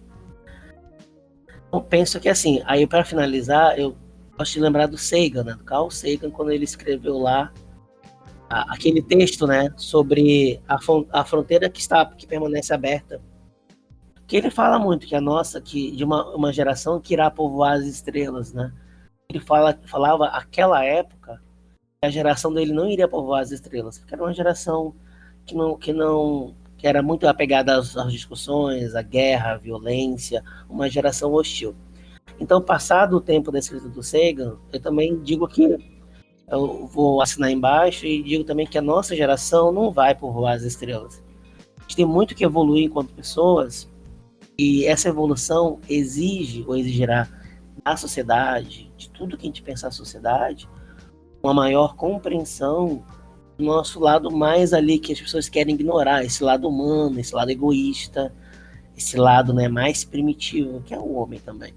Então, penso que assim, aí para finalizar, eu gosto de lembrar do Sagan, né? Do Carl Sagan, quando ele escreveu lá aquele texto, né, sobre a fronteira que permanece aberta. Que ele fala muito que a nossa, que de uma geração que irá povoar as estrelas, né? Ele falava aquela época que a geração dele não iria povoar as estrelas, porque era uma geração que era muito apegada às discussões, à guerra, à violência, uma geração hostil. Então, passado o tempo da escrita do Sagan, eu também digo que eu vou assinar embaixo e digo também que a nossa geração não vai povoar as estrelas. A gente tem muito que evoluir enquanto pessoas. E essa evolução exige ou exigirá da sociedade, de tudo que a gente pensa na sociedade, uma maior compreensão do nosso lado mais ali que as pessoas querem ignorar, esse lado humano, esse lado egoísta, esse lado, né, mais primitivo, que é o homem também.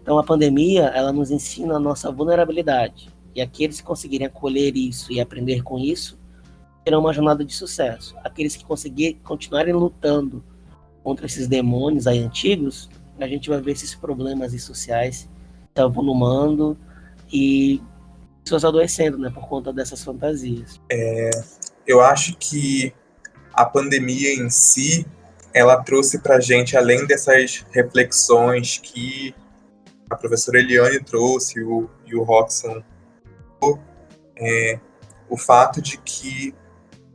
Então a pandemia, ela nos ensina a nossa vulnerabilidade. E aqueles que conseguirem acolher isso e aprender com isso, terão uma jornada de sucesso. Aqueles que conseguirem continuarem lutando contra esses demônios aí antigos, a gente vai ver esses problemas sociais se avolumando e pessoas adoecendo, né, por conta dessas fantasias. Eu acho que a pandemia em si, ela trouxe pra gente, além dessas reflexões que a professora Eliane trouxe e o Roxon, o fato de que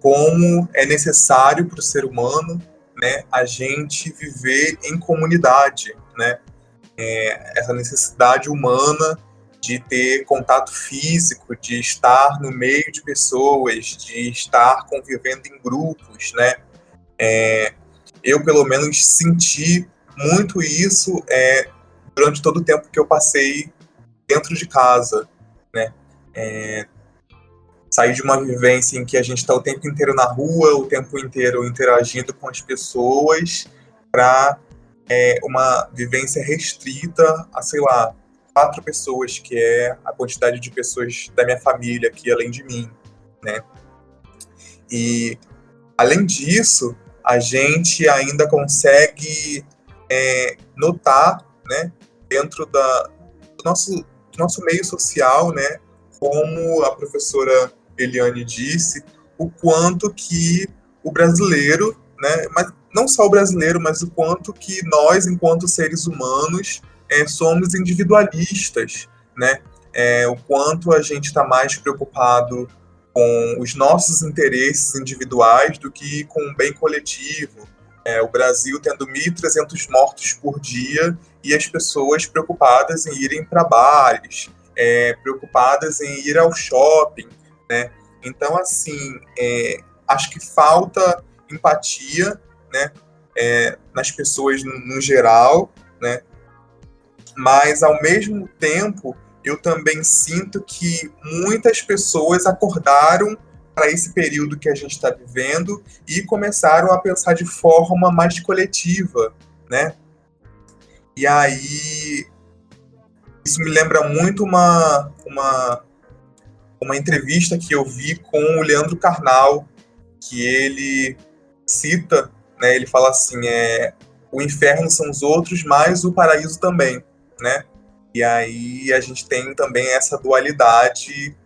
como é necessário para o ser humano, né, a gente viver em comunidade, né? Essa necessidade humana de ter contato físico, de estar no meio de pessoas, de estar convivendo em grupos, né? Eu, pelo menos, senti muito isso durante todo o tempo que eu passei dentro de casa, né? Sair de uma vivência em que a gente está o tempo inteiro na rua, o tempo inteiro interagindo com as pessoas, para uma vivência restrita a, sei lá, 4 pessoas, que é a quantidade de pessoas da minha família aqui, além de mim, né? E, além disso, a gente ainda consegue notar, né, dentro do nosso meio social, né, como a professora Eliane disse, o quanto que o brasileiro, né, mas não só o brasileiro, mas o quanto que nós, enquanto seres humanos, somos individualistas, né? O quanto a gente está mais preocupado com os nossos interesses individuais do que com o bem coletivo. O Brasil tendo 1.300 mortos por dia e as pessoas preocupadas em irem para bares, preocupadas em ir ao shopping, né? Então, assim, acho que falta empatia, né, nas pessoas no geral, né? Mas, ao mesmo tempo, eu também sinto que muitas pessoas acordaram para esse período que a gente está vivendo e começaram a pensar de forma mais coletiva, né? E aí, isso me lembra muito uma entrevista que eu vi com o Leandro Carnal, que ele cita, né? Ele fala assim, o inferno são os outros, mas o paraíso também, né? E aí a gente tem também essa dualidade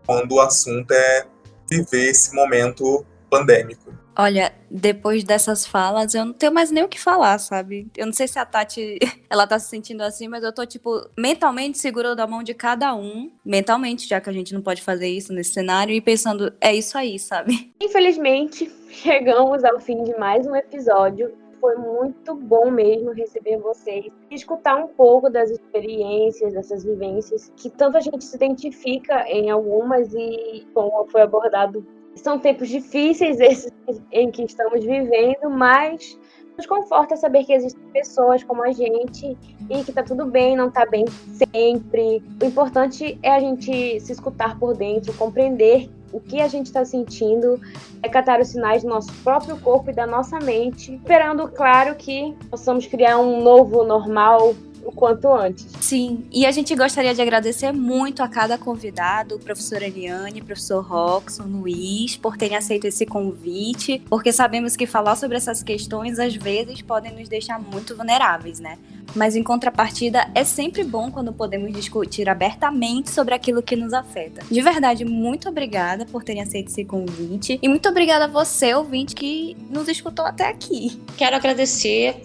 quando o assunto é viver esse momento pandêmico. Olha, depois dessas falas, eu não tenho mais nem o que falar, sabe? Eu não sei se a Tati, ela tá se sentindo assim, mas eu tô, tipo, mentalmente segurando a mão de cada um. Mentalmente, já que a gente não pode fazer isso nesse cenário, e pensando, é isso aí, sabe? Infelizmente, chegamos ao fim de mais um episódio. Foi muito bom mesmo receber vocês e escutar um pouco das experiências, dessas vivências, que tanta gente se identifica em algumas e, como foi abordado, são tempos difíceis esses em que estamos vivendo, mas nos conforta saber que existem pessoas como a gente e que tá tudo bem, não tá bem sempre. O importante é a gente se escutar por dentro, compreender o que a gente está sentindo, catar os sinais do nosso próprio corpo e da nossa mente, esperando, claro, que possamos criar um novo normal o quanto antes. Sim, e a gente gostaria de agradecer muito a cada convidado, professora Eliane, professor Roxon, Luiz, por terem aceito esse convite, porque sabemos que falar sobre essas questões às vezes podem nos deixar muito vulneráveis, né? Mas em contrapartida, é sempre bom quando podemos discutir abertamente sobre aquilo que nos afeta. De verdade, muito obrigada por terem aceito esse convite e muito obrigada a você, ouvinte, que nos escutou até aqui. Quero agradecer.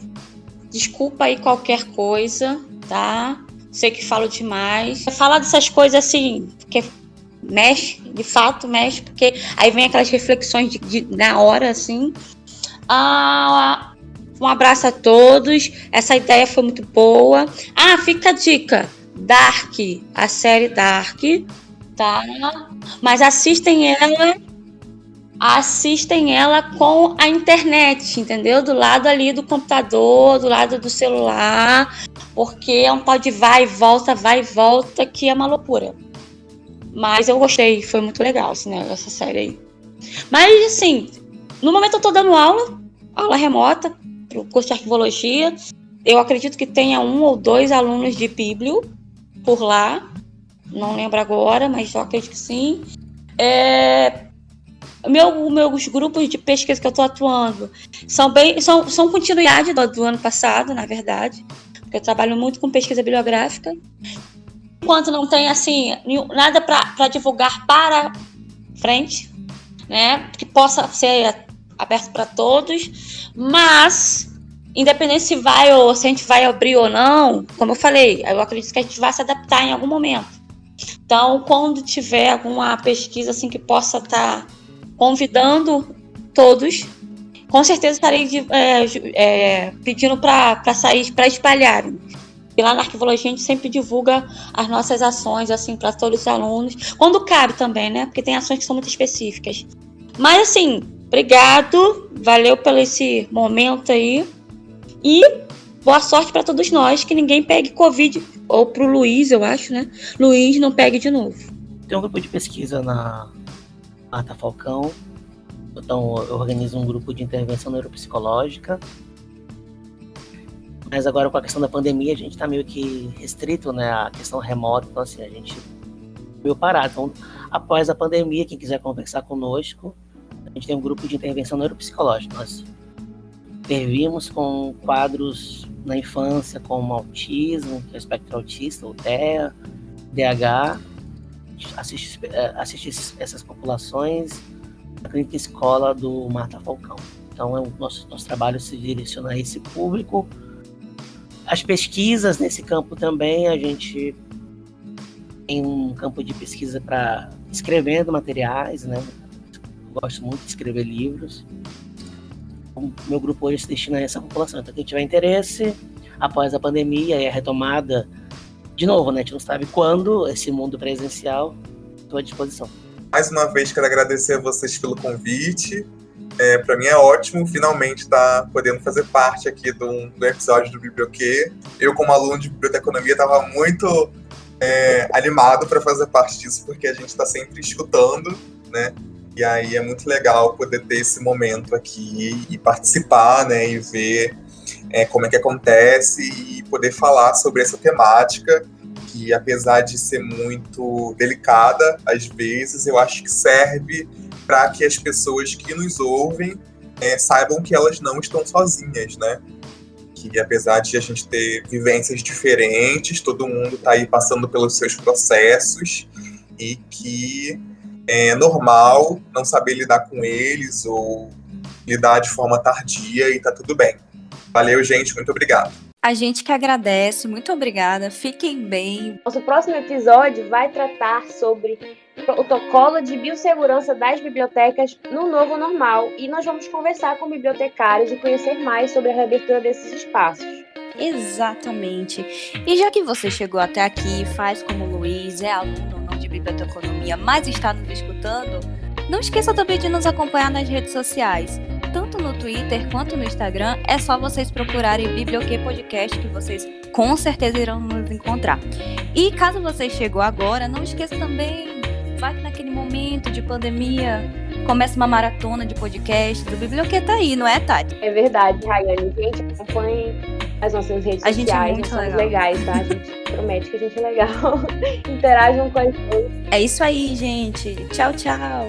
Desculpa aí qualquer coisa, tá? Sei que falo demais. Falar dessas coisas assim, porque mexe, de fato mexe, porque aí vem aquelas reflexões na hora, assim. Um abraço a todos. Essa ideia foi muito boa. Fica a dica. Dark, a série Dark, tá? Mas assistem ela com a internet, entendeu? Do lado ali do computador, do lado do celular, porque é um tal de vai e volta, que é uma loucura. Mas eu gostei, foi muito legal essa série aí. Mas, assim, no momento eu tô dando aula remota, pro curso de arquivologia. Eu acredito que tenha 1 ou 2 alunos de Bíblio por lá. Não lembro agora, mas eu acredito que sim. Meus grupos de pesquisa que eu estou atuando são continuidade do ano passado, na verdade, porque eu trabalho muito com pesquisa bibliográfica. Enquanto não tem assim nada para divulgar para frente, né, que possa ser aberto para todos, mas independente se a gente vai abrir ou não, como eu falei, eu acredito que a gente vai se adaptar em algum momento. Então, quando tiver alguma pesquisa assim que possa estar convidando todos, com certeza estarei pedindo para sair, para espalharem. E lá na arquivologia a gente sempre divulga as nossas ações assim para todos os alunos, quando cabe também, né? Porque tem ações que são muito específicas. Mas assim, obrigado, valeu pelo esse momento aí e boa sorte para todos nós, que ninguém pegue Covid, ou pro Luiz, eu acho, né? Luiz não pegue de novo. Tem um grupo de pesquisa na Marta Falcão, então eu organizo um grupo de intervenção neuropsicológica, mas agora com a questão da pandemia a gente está meio que restrito, né, a questão remota, então assim, a gente meio parado. Então, após a pandemia, quem quiser conversar conosco, a gente tem um grupo de intervenção neuropsicológica. Nós intervimos com quadros na infância como autismo, que é o espectro autista, ou TEA, DH, assiste essas populações na clínica escola do Marta Falcão. Então, o nosso trabalho se direciona a esse público. As pesquisas nesse campo também, a gente tem um campo de pesquisa para escrevendo materiais, né? Eu gosto muito de escrever livros. O meu grupo hoje se destina a essa população. Então, quem tiver interesse, após a pandemia e a retomada, de novo, né? A gente não sabe quando, esse mundo presencial, estou à disposição. Mais uma vez, quero agradecer a vocês pelo convite. Para mim é ótimo finalmente estar podendo fazer parte aqui do episódio do Biblioquê. Eu, como aluno de biblioteconomia, estava muito animado para fazer parte disso, porque a gente está sempre escutando, né? E aí é muito legal poder ter esse momento aqui e participar, né? E ver como é que acontece e poder falar sobre essa temática, que apesar de ser muito delicada, às vezes, eu acho que serve para que as pessoas que nos ouvem saibam que elas não estão sozinhas, né? Que apesar de a gente ter vivências diferentes, todo mundo está aí passando pelos seus processos e que é normal não saber lidar com eles ou lidar de forma tardia e tá tudo bem. Valeu, gente, muito obrigado. A gente que agradece, muito obrigada, fiquem bem. Nosso próximo episódio vai tratar sobre o protocolo de biossegurança das bibliotecas no novo normal e nós vamos conversar com bibliotecários e conhecer mais sobre a reabertura desses espaços. Exatamente. E já que você chegou até aqui, faz como o Luiz, é aluno ou não de biblioteconomia, mas está nos escutando, não esqueça também de nos acompanhar nas redes sociais. Tanto no Twitter quanto no Instagram, é só vocês procurarem Biblioquê Podcast que vocês com certeza irão nos encontrar. E caso você chegou agora, não esqueça também, vai que naquele momento de pandemia, começa uma maratona de podcast, o Biblioquê tá aí, não é, Tati? É verdade, Rayane. Gente, acompanhe as nossas redes A gente é sociais, muito nós somos legal. legais, tá? A gente promete que a gente é legal. Interajam com a gente. É isso aí, gente. Tchau, tchau.